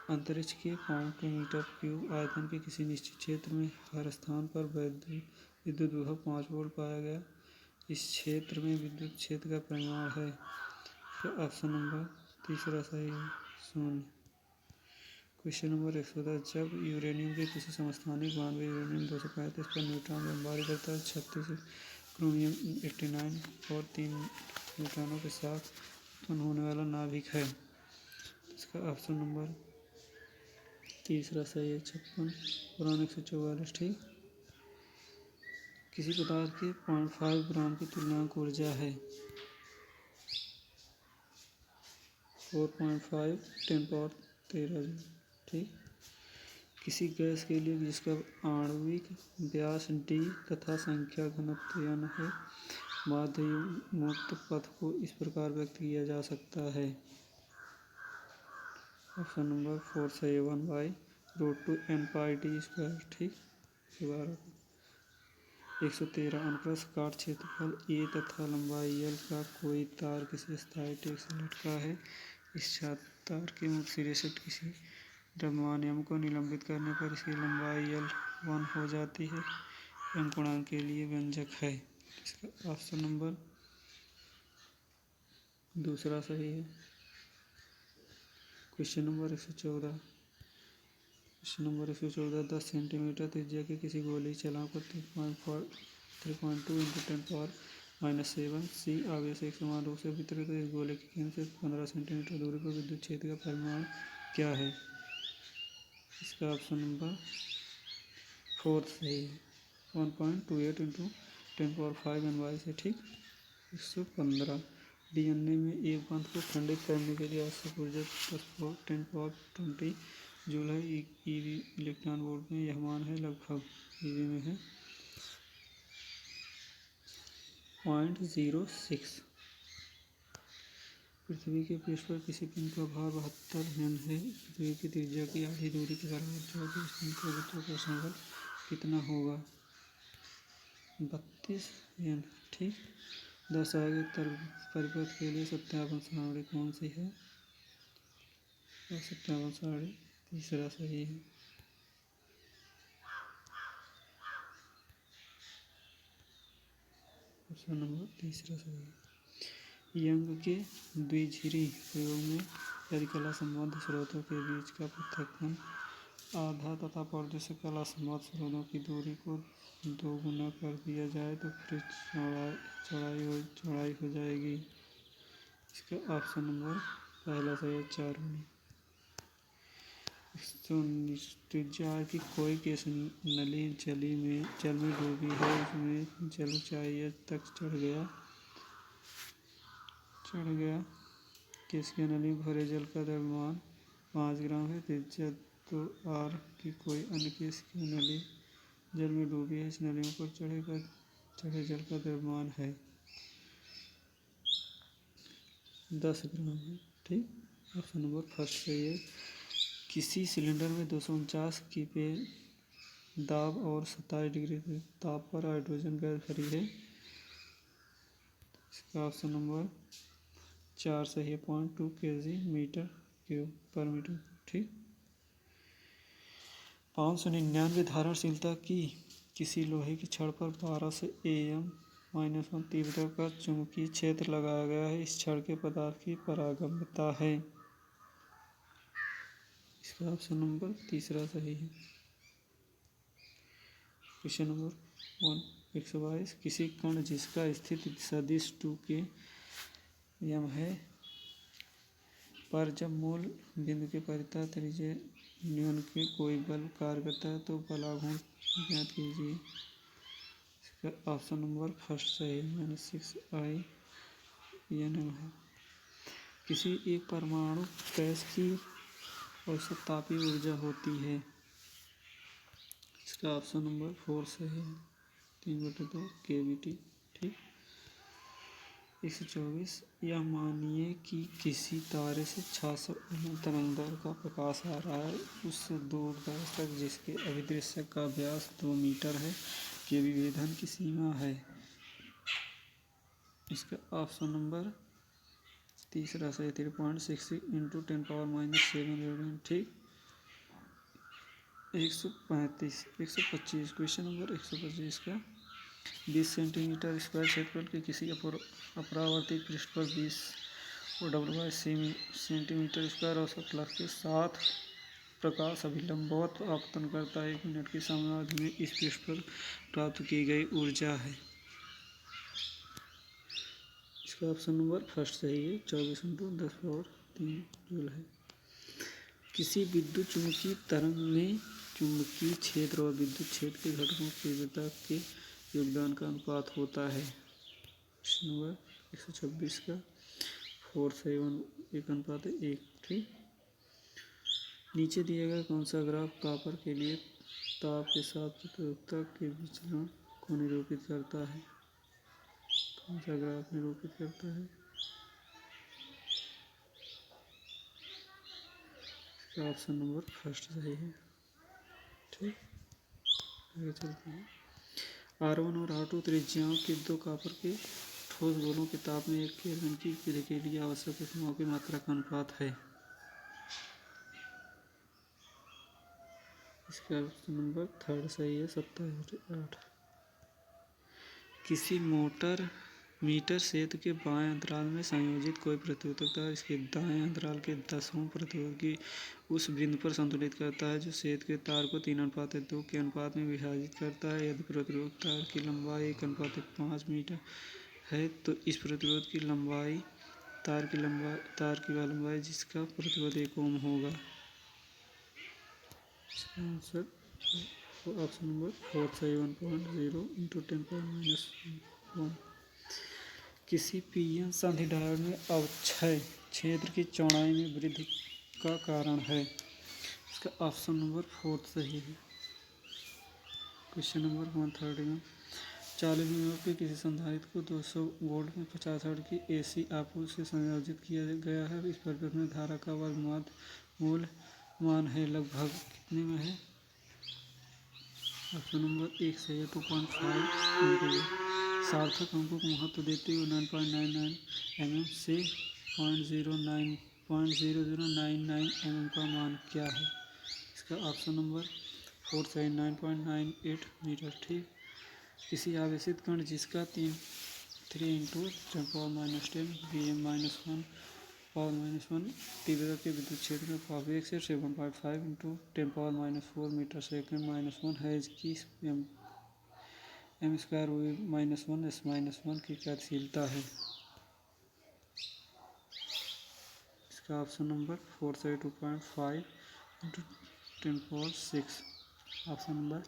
अंतरिक्ष के 5 मीटर क्यूब आयतन के किसी निश्चित क्षेत्र में हर स्थान पर विद्युत विभव 5 वोल्ट पाया गया। इस क्षेत्र में विद्युत क्षेत्र का परिमाण है। तो ऑप्शन नंबर तीसरा सही है, 0। क्वेश्चन नंबर 110 जब यूरेनियम के किसी समस्थानिक मान में यूरेनियम 235 पर न्यूट्रॉन बमबारी करता है, 36 क्रोमियम 89 और 3 न्यूट्रॉनों के साथ उत्पन्न होने वाला नाभिक है। इसका ऑप्शन नंबर तीसरा सही है, 56 और 144। ठीक। किसी पदार्थ के 0.5 ग्राम की तुलनांक ऊर्जा है 4.5 10⁻13 जूल। ठीक। किसी गैस के लिए जिसका आणविक व्यास d तथा संख्या घनत्व n है, माध्य मुक्त पथ को इस प्रकार व्यक्त किया जा सकता है। ऑप्शन नंबर 4 सही है, 1/√2 ठीक। 113 अनुप्रस्थ काट क्षेत्रफल A तथा लंबाई L का कोई तार किसी स्थायी टेक से लटका है। इस तार के मुक्त सिरे से किसी द्रव्यमान m को निलंबित करने पर इसकी लंबाई L 1 हो जाती है। m गुणांक के लिए व्यंजक है। इसका ऑप्शन नंबर दूसरा सही है। क्वेश्चन नंबर 114 10 सेंटीमीटर त्रिज्या के किसी गोले की छलांग पर 3.2 × 10⁻⁷ c आवेश एक समान रूप से वितरित इस गोले के केंद्र से 15 सेंटीमीटर दूरी पर विद्युत क्षेत्र का परिमाण क्या है? इसका ऑप्शन नंबर 4 सही है, 1.28 × 10⁵ NY से। ठीक। 115 डीएनए में एक बंध को खंडित करने के लिए आवश्यक ऊर्जा 10⁻20 जूल है। ईवी इलेक्ट्रॉन वोल्ट में यह मान है, लगभग ईवी में है 0.06। पृथ्वी के पृष्ठ पर किसी पिंड का भार 72 N है। पृथ्वी की त्रिज्या की आधी दूरी के बराबर 24 पिंड का गुरुत्वाकर्षण बल कितना होगा? 32 N। ठीक। दर्शाए गए परिपथ के लिए सत्यापन सारणी कौन सी है? सत्यापन सारणी तीसरा सही है। ऑप्शन नंबर तीसरा सही है। यंग के द्विध्रुवी प्रयोग में यदि कला संबद्ध स्रोतों के बीच का पृथक्करण आधा तथा परिदृश्य कला संबद्ध स्रोतों की दूरी को 2 गुना कर दिया जाए तो फिर चौड़ाई हो जाएगी। इसका ऑप्शन नंबर पहला सही है, 4 गुनी। 119 त्रिज्या की कोई गैस नली जल में डूबी है। उसमें जल ऊंचाई h तक चढ़ गया। गैस की नली में भरे जल का द्रव्यमान 5 ग्राम है। त्रिज्या 2r की कोई अन्य गैस की नली जल में डूबी है। इस नली पर चढ़े जल का द्रव्यमान है 10 ग्राम है। ठीक। ऑप्शन नंबर फर्स्ट सही है। किसी सिलेंडर में 249 kPa दाब और 27 डिग्री ताप पर हाइड्रोजन गैस भरी है। इसका ऑप्शन नंबर 4 सही है, 0.2 kg/m3। ठीक। 599 धारणशीलता की किसी लोहे की छड़ पर 1200 AM -1 तीव्रता का चुंबकीय क्षेत्र लगाया गया है। इस क्षण के पदार्थ की पारगम्यता है। इसका ऑप्शन नंबर तीसरा सही है। क्वेश्चन नंबर 122 किसी कण जिसका स्थिति सदिश 2 के यम है पर जब मूल बिंदु के परितः त्रिज्या न्यून के कोई बल कार्य करता है तो बलाघूर्ण ज्ञात कीजिए। इसका ऑप्शन नंबर फर्स्ट सही है। -6I NM है। किसी एक परमाणु गैस की औसत तापीय ऊर्जा होती है। इसका ऑप्शन नंबर 4 सही है। 3/2 kBT। ठीक। 124 यह मानिए कि किसी तारे से 600 तरंगदैर्घ्य का प्रकाश आ रहा है उस दूरदर्श तक जिसके अभिदृश्य का व्यास 2 मीटर है के विभेदन की सीमा है। इसका ऑप्शन नंबर तीसरा सही 3.6 × 10⁻⁷। ठीक। 125 क्वेश्चन नंबर 125 का 20 सेंटीमीटर स्क्वायर क्षेत्रफल के किसी अपरावर्ती पृष्ठ पर 20 सेंटीमीटर स्क्वायर औसत फ्लक्स के साथ प्रकाश अभिलंबवत आपतन करता है। 1 मिनट के समयावधि में इस पृष्ठ पर प्राप्त की गई ऊर्जा है। इसका ऑप्शन नंबर फर्स्ट सही है। 24 × 10⁻³ जूल है। किसी विद्युत चुम्बकीय तरंग में चुंबकीय क्षेत्र और विद्युत क्षेत्र के घटकों की तीव्रता के योगदान का अनुपात होता है। क्वेश्चन नंबर 126 का 4:1 ठीक। नीचे दिया गया कौन सा ग्राफ कॉपर के लिए ताप के साथ प्रतिरोधकता के विचलन को निरूपित करता है। कौन सा ग्राफ निरूपित करता है। इसका ऑप्शन नंबर फर्स्ट सही है। ठीक। आगे चलते हैं। R1 और R2 त्रिज्याओं के दो कॉपर के ठोस गोलों के ताप में 1 केल्विन की क्रिया के लिए आवश्यक ऊष्माओं की मात्रा का अनुपात है। इसका ऑप्शन नंबर थर्ड सही है। 27/8। किसी मीटर सेतु के बाएं अंतराल में संयोजित कोई प्रतिरोधक तार इसके दाएं अंतराल के 10 ओम प्रतिरोध की उस बिंदु पर संतुलित करता है जो सेतु के तार को 3:2 के अनुपात में विभाजित करता है। यदि प्रतिरोधक तार की लंबाई 1:5 मीटर है तो इस प्रतिरोध की लंबाई तार की वह लंबाई जिसका प्रतिरोध 1 ओम होगा। इसका आंसर ऑप्शन नंबर 4 सही 1.0 × 10⁻⁻1। किसी पीएन संधि डायोड में अवक्षय क्षेत्र की चौड़ाई में वृद्धि का कारण है। इसका ऑप्शन नंबर 4 सही है। क्वेश्चन नंबर 131 40 वोल्ट के किसी संधारित्र को 200 वोल्ट में 50 हर्ट्ज की AC आपूर्ति से संयोजित किया गया है। इस परिपथ में धारा का वर्ग मूल मान है लगभग कितने में है। ऑप्शन नंबर 1 सही है 2.5 सार्थक अंकों को महत्व देते हुए 9.99 mm से 0.0099 mm का मान क्या है। इसका ऑप्शन नंबर 4 सही 9.98 मीटर। ठीक। किसी आवेशित कण जिसका 3 × 10⁻⁻10 Vm-1 तीव्रता के विद्युत क्षेत्र में आवेग से 7.5 × 10⁻⁴ मीटर सेकेंड -1 है इसकी m²-1 की गतिशीलता है। इसका ऑप्शन नंबर 4 सही 2.5 × 10⁻⁶ ऑप्शन नंबर।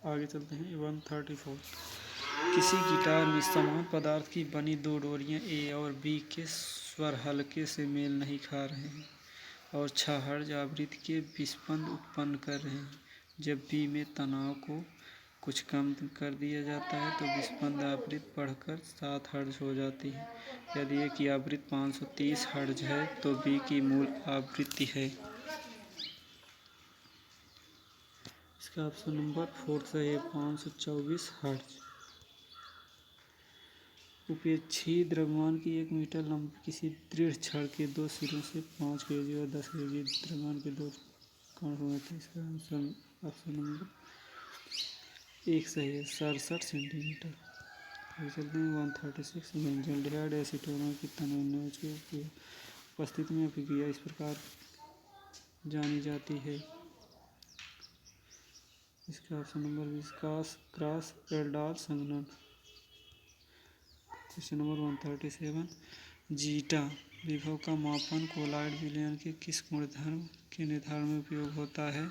आगे चलते हैं 134 किसी गिटार में समान पदार्थ की बनी दो डोरियां A और B के स्वर हल्के से मेल नहीं खा रहे हैं और 6 हर्ट्ज आवृत्ति के विस्पंद उत्पन्न कर रहे हैं। जब B में तनाव को कुछ कम कर दिया जाता है तो विस्पंद आवृत्ति बढ़कर 7 हर्ट्ज हो जाती है। यदि A की आवृत्ति 530 हर्ट्ज है तो B की मूल आवृत्ति है। इसका ऑप्शन नंबर 4 सही है 524 हर्ट्ज। उपेक्षित द्रव्यमान की 1 मीटर लंबी किसी दृढ़ छड़ के दो सिरों से 5 kg और 10 kg द्रव्यमान के दो कण हुए थे। इसका आंसर ऑप्शन नंबर एक सही है 67 सेंटीमीटर। आगे चलते हैं 136 बेंजोल्डिहाइड एसीटोन की तन्वय की उपस्थिति में अभिक्रिया इस प्रकार जानी जाती है। इसका ऑप्शन नंबर 20 क्रॉस एल्डाल संघनन। क्वेश्चन नंबर 137 जीटा विभव का मापन कोलॉइड विलयन के किस गुणधर्म के निर्धारण में उपयोग होता है।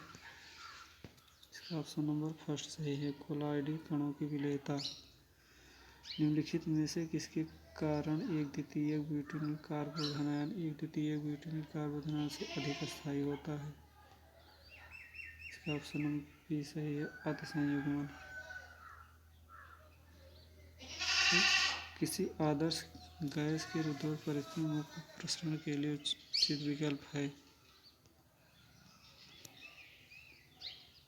इसका ऑप्शन नंबर फर्स्ट सही है कोलॉइडी कणों की विलेयता। निम्नलिखित में से किसके कारण एक द्वितीयक ब्यूटेनिल कार्बोधन आयन एक द्वितीयक ब्यूटेनिल कार्बोधन आयन से अधिक स्थायी होता है। इसका ऑप्शन नंबर बी सही है अतिसंयुग्मन। किसी आदर्श गैस के रुद्धोष्म परिस्थिति में मुक्त प्रसरण के लिए उचित विकल्प है।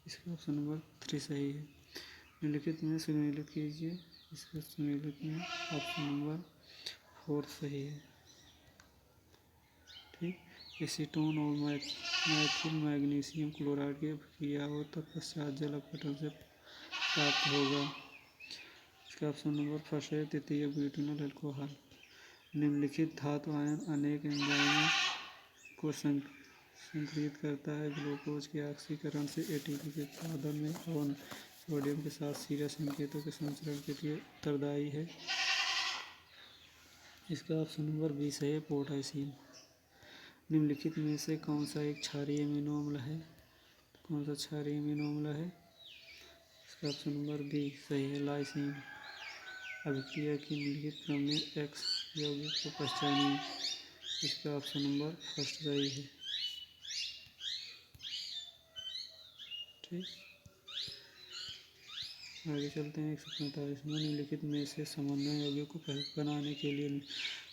इसका ऑप्शन नंबर 3 सही है। निम्नलिखित में सुमेलित कीजिए। इसका सुमेलित में ऑप्शन नंबर 4 सही है। ठीक एसीटोन और मैथिल मैग्नीशियम क्लोराइड की अभिक्रिया हो तत्पश्चात जल अपघटन से प्राप्त होगा। इसका ऑप्शन नंबर फर्स्ट है तृतीय ब्यूटेनॉल अल्कोहल। निम्नलिखित धातु आयन अनेक एंजाइमों को संक्रिय करता है। ग्लूकोज के ऑक्सीकरण से एटीपी के उत्पादन में और सोडियम के साथ सीरिया संकेतों के संचरण के लिए उत्तरदायी है। इसका ऑप्शन नंबर 20 है पोटेशियम। निम्नलिखित में से कौन सा एक क्षारीय अमीनो अम्ल है। कौन सा क्षारीय अमीनो अम्ल है। इसका ऑप्शन नंबर बी सही है लाइसिन। अभिक्रिया की निम्नलिखित क्रम में एक्स यौगिक को पहचानिए। इसका ऑप्शन नंबर फर्स्ट सही है। ठीक आगे चलते हैं 145 में निम्नलिखित में से समन्वय यौगिक को बनाने के लिए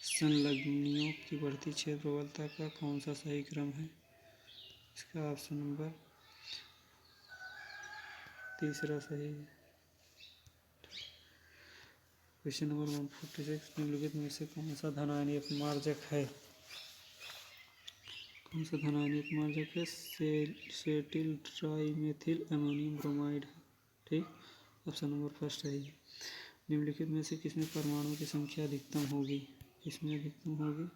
संलग्नियों की बढ़ती क्षेत्र प्रबलता का कौन सा सही क्रम है। इसका ऑप्शन नंबर तीसरा सही है। क्वेश्चन नंबर 146 निम्नलिखित में से कौन सा धनायनीय अपमार्जक है। कौन सा धनायनीय अपमार्जक है। सेटिल ट्राइमेथिल अमोनियम ब्रोमाइड है। ठीक ऑप्शन नंबर फर्स्ट है। निम्नलिखित में से किसमें परमाणुओं की संख्या अधिकतम होगी। इसमें अधिकतम होगी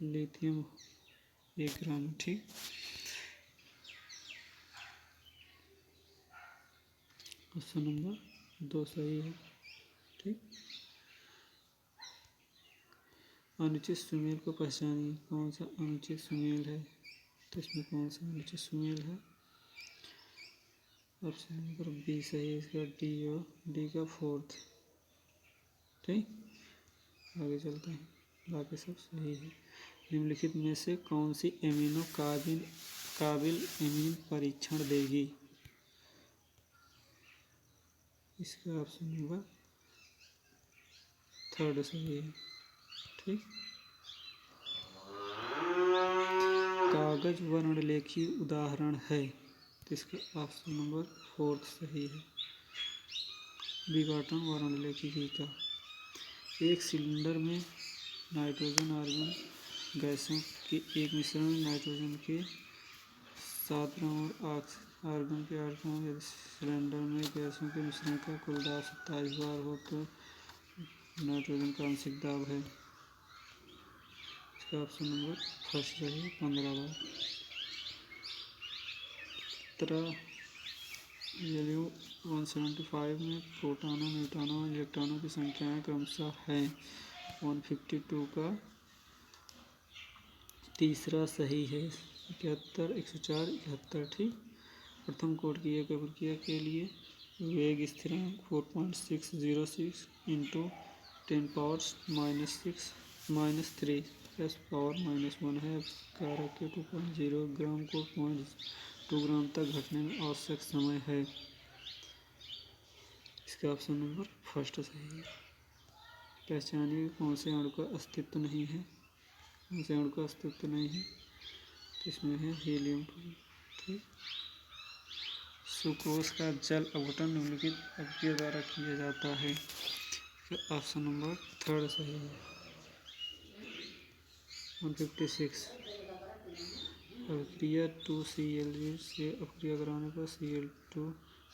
लिथियम 1 ग्राम। ठीक ऑप्शन नंबर 2 सही है। ठीक अनुचित सुमेल को पहचानिए। कौन सा अनुचित सुमेल है। तो इसमें कौन सा अनुचित सुमेल है। ऑप्शन नंबर बी सही है। इसका डी का 4th। ठीक आगे चलते हैं बाकी सब सही है। निम्नलिखित में से कौन सी एमिनो काबिल एमीन परीक्षण देगी। इसका ऑप्शन नंबर 3rd सही है। ठीक कागज वर्णलेखी उदाहरण है। तो इसका ऑप्शन नंबर 4th सही है विघटन वर्णलेखी का। एक सिलेंडर में नाइट्रोजन आर्गन गैसों के एक मिश्रण में नाइट्रोजन के 7 ग्राम और आर्गन के 8 ग्राम। यदि सिलेंडर में गैसों के मिश्रण का कुल दाब 27 बार हो तो नाइट्रोजन का आंशिक दाब है। इसका ऑप्शन नंबर फर्स्ट सही है 15 बार। वैल्यू 175 में प्रोटॉनों न्यूट्रॉनों और इलेक्ट्रॉनों की संख्याएं क्रमशः हैं। 152 का तीसरा सही है 71 104 71। ठीक प्रथम कोड की एक अभिक्रिया के लिए वेग स्थिरांक 4.606 इंटू 10⁻⁻⁻³ प्लस पावर -1 है। कारक के 2.0 ग्राम को 0.2 ग्राम तक घटने में आवश्यक समय है। इसका ऑप्शन नंबर फर्स्ट सही है। पहचानिए कौन से अणु का अस्तित्व नहीं है। कौन से अणु का अस्तित्व नहीं है तो इसमें है हीलियम 2। ठीक सुक्रोज का जल अपघटन निम्नलिखित अभिक्रिया द्वारा किया जाता है। ऑप्शन नंबर 3rd सही है 156 अभिक्रिया 2Cl से अभिक्रिया कराने पर Cl2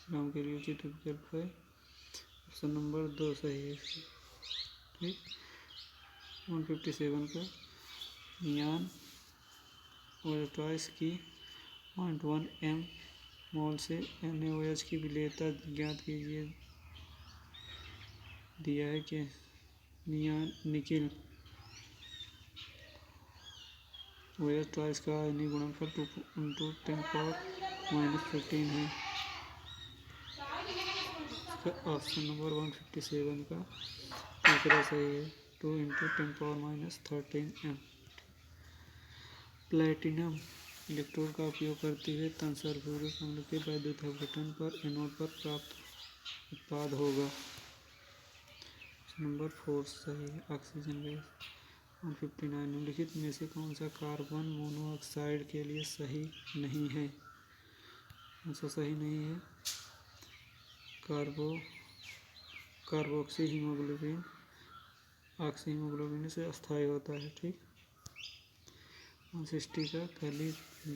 ग्राम के लिए उचित विकल्प है। ऑप्शन नंबर 2 सही है। ठीक, 157 का नियान ओएच की 0.1 एम मोल से NaOH की विलेयता ज्ञात कीजिए। दिया है कि निकिल OH का आयनीय गुणनफल 2×10⁻⁻15 है। ऑप्शन नंबर 157 का तीसरा सही है, 2×10⁻13 एम। प्लेटिनम इलेक्ट्रोड का उपयोग करते हुए तन सल्फ्यूरिक अम्ल के वैद्युत अपघटन पर एनोड पर प्राप्त उत्पाद होगा। ऑप्शन नंबर 4 सही है, ऑक्सीजन गैस। 159 निम्नलिखित में से कौन सा कार्बन मोनोऑक्साइड के लिए सही नहीं है? कौन सा सही नहीं है? कार्बोक्सी हीमोग्लोबिन ऑक्सी हीमोग्लोबिन से अस्थायी होता है। ठीक, 160 का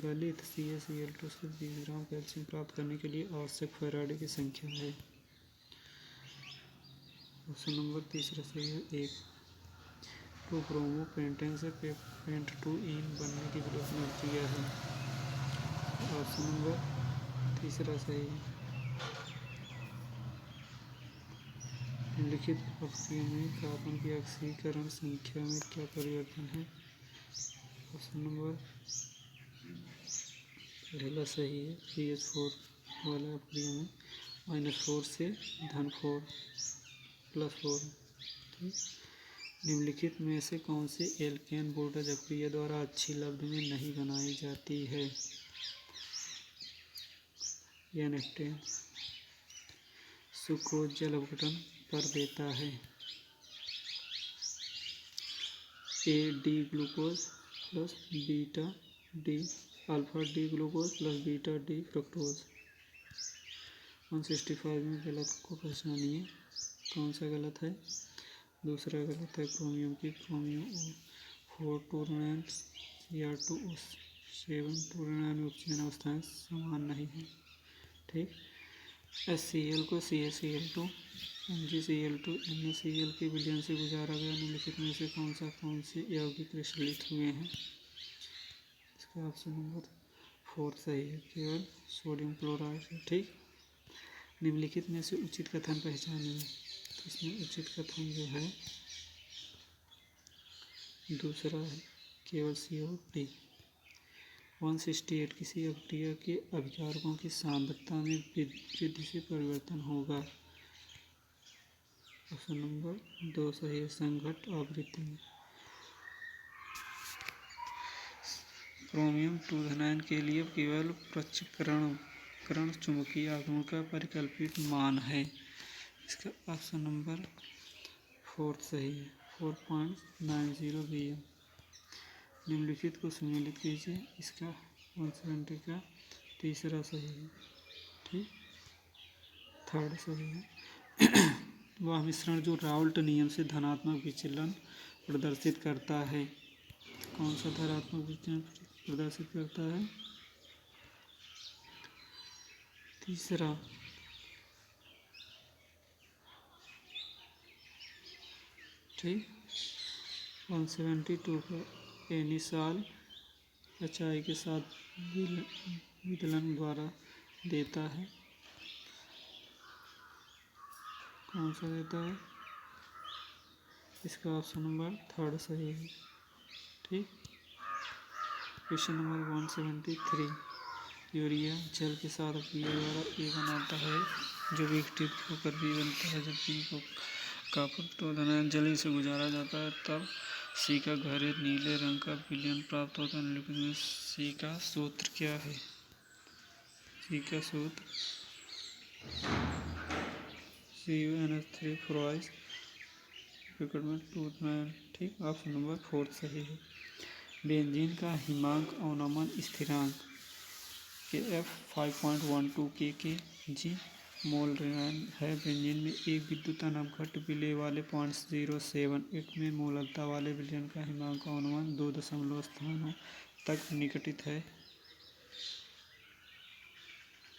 गलित CaCl2 से 20 ग्राम कैल्शियम प्राप्त करने के लिए आवश्यक फैराडे की संख्या है। ऑप्शन नंबर तीसरा सही है, 1। 2-ब्रोमो पेंटेन से पेंट2ईन बनने की विलोपन किया है। ऑप्शन नंबर तीसरा सही है। निम्नलिखित प्रक्रिया में कार्बन की ऑक्सीकरण संख्या में क्या परिवर्तन है? ऑप्शन नंबर पहला सही है, CH4 वाला प्रक्रिया में -4 से -4 +4। ठीक, निम्नलिखित में से कौन सी एल्केन बोल्टज अक्रिया द्वारा अच्छी लब्ध में नहीं बनाई जाती है? N-हेक्टेन सुक्रोज जल अपघटन पर देता है। A-D glucose plus beta D alpha D glucose plus beta D fructose. 165 में गलत को पहचानिए। कौन सा गलत है? दूसरा गलत है क्रोमियम की क्रोमियम 4 टूरनेन Cr2O7 टूरनेन में उपचयन अवस्थाएं समान नहीं है। ठीक, HCl को CaCl2 MgCl2 NaCl के विलयन से गुजारा गया। निम्नलिखित में से कौन से यौगिक क्रिस्टलित हुए हैं? इसका ऑप्शन नंबर 4 सही है, केवल सोडियम क्लोराइड है। ठीक, निम्नलिखित में से उचित कथन पहचानिए। तो इसमें उचित कथन जो है दूसरा है, केवल COD। 168 किसी अभिक्रिया के अभिकारकों की सांद्रता में वृद्धि से परिवर्तन होगा। ऑप्शन नंबर 2 सही है, संघट्ट आवृत्ति में। क्रोमियम 2 के लिए केवल पृच्छकरण चुंबकीय आघूर्ण का परिकल्पित मान है। इसका ऑप्शन नंबर 4 सही है, 4.90 Vm। निम्नलिखित को सम्मिलित कीजिए। इसका 170 का तीसरा सही है। ठीक, थर्ड सही है। वह मिश्रण जो राउल्ट नियम से धनात्मक विचलन प्रदर्शित करता है। कौन सा धनात्मक विचलन प्रदर्शित करता है? तीसरा। ठीक, 172 का एनिसाल HI के साथ विदलन द्वारा देता है। कौन सा देता है? इसका ऑप्शन नंबर 3 सही है। ठीक, क्वेश्चन नंबर 173 यूरिया जल के साथ अभिक्रिया द्वारा A बनाता है जो विघटित होकर B बनता है। जब B को कॉपर 2 जली से गुजारा जाता है तब C का गहरे नीले रंग का विलयन प्राप्त होता है। निम्नलिखित में C का सूत्र क्या है? C का सूत्र CuNH3 फ्लोराइड में 2। ठीक, ऑप्शन नंबर 4 सही है। बेंजीन का हिमांक अवनमन स्थिरांक Kf 5.12 kg मोल है। बेंजीन में एक विद्युत अपघट्ट विलेय वाले 0.078 में मोललता वाले विलयन का हिमांक अवनमन 2 दशमलव स्थानों तक निकटित है।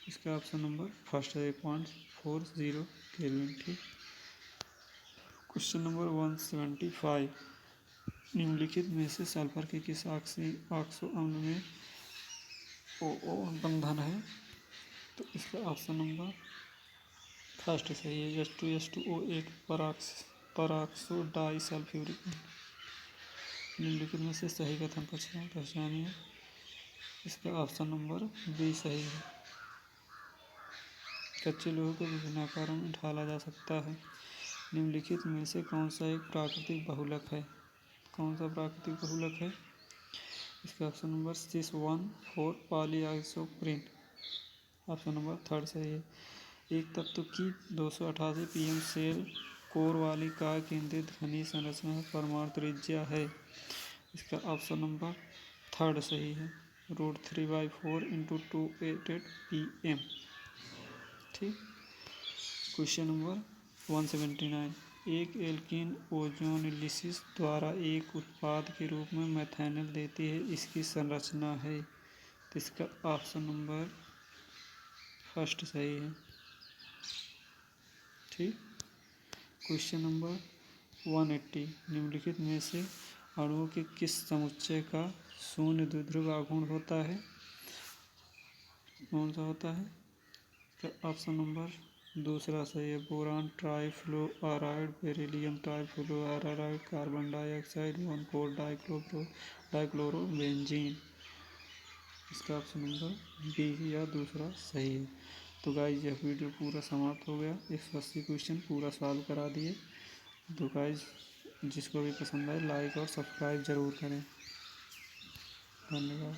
इसका ऑप्शन नंबर फर्स्ट है 8.40 केल्विन। ठीक। क्वेश्चन नंबर 175, निम्नलिखित में से सल्फर के किस ऑक्सो अम्ल में OO बंधन है? तो इसका ऑप्शन नंबर फर्स्ट सही है, H2SO8 पराक्सो डाई सल्फ्यूरिक। निम्नलिखित में से सही कथन पहचानिए। इसका ऑप्शन नंबर बी सही है। कच्चे लोहे को विभिन्न आकारों में ढाला जा सकता है। निम्नलिखित में से कौन सा एक प्राकृतिक बहुलक है? कौन सा प्राकृतिक बहुलक है? इसका ऑप्शन नंबर सिस 1,4 पॉलीआइसोप्रीन। ऑप्शन नंबर थर्ड सही है। एक तत्व की 288 pm सेल कोर वाली काय केंद्रित घनी संरचना परमाणु त्रिज्या है। इसका ऑप्शन नंबर थर्ड सही है, √3/4 × 288 pm। ठीक। क्वेश्चन नंबर 179, एक एल्कीन ओजोनोलिसिस द्वारा एक उत्पाद के रूप में मेथेनॉल देती है, इसकी संरचना है। तो इसका ऑप्शन नंबर फर्स्ट सही है। ठीक। क्वेश्चन नंबर 180, निम्नलिखित में से अणुओं के किस समुच्चय का शून्य द्विध्रुव आघूर्ण होता है? कौन सा होता है? तो ऑप्शन नंबर दूसरा सही है, boron trifluoride, beryllium trifluoride, carbon dioxide, 1,4 dichlorobenzene. इसका ऑप्शन नंबर बी या दूसरा सही है। तो गाइज यह वीडियो पूरा समाप्त हो गया। 180 क्वेश्चन पूरा सॉल्व करा दिए। तो गाइज जिसको भी पसंद आए लाइक और सब्सक्राइब ज़रूर करें। धन्यवाद।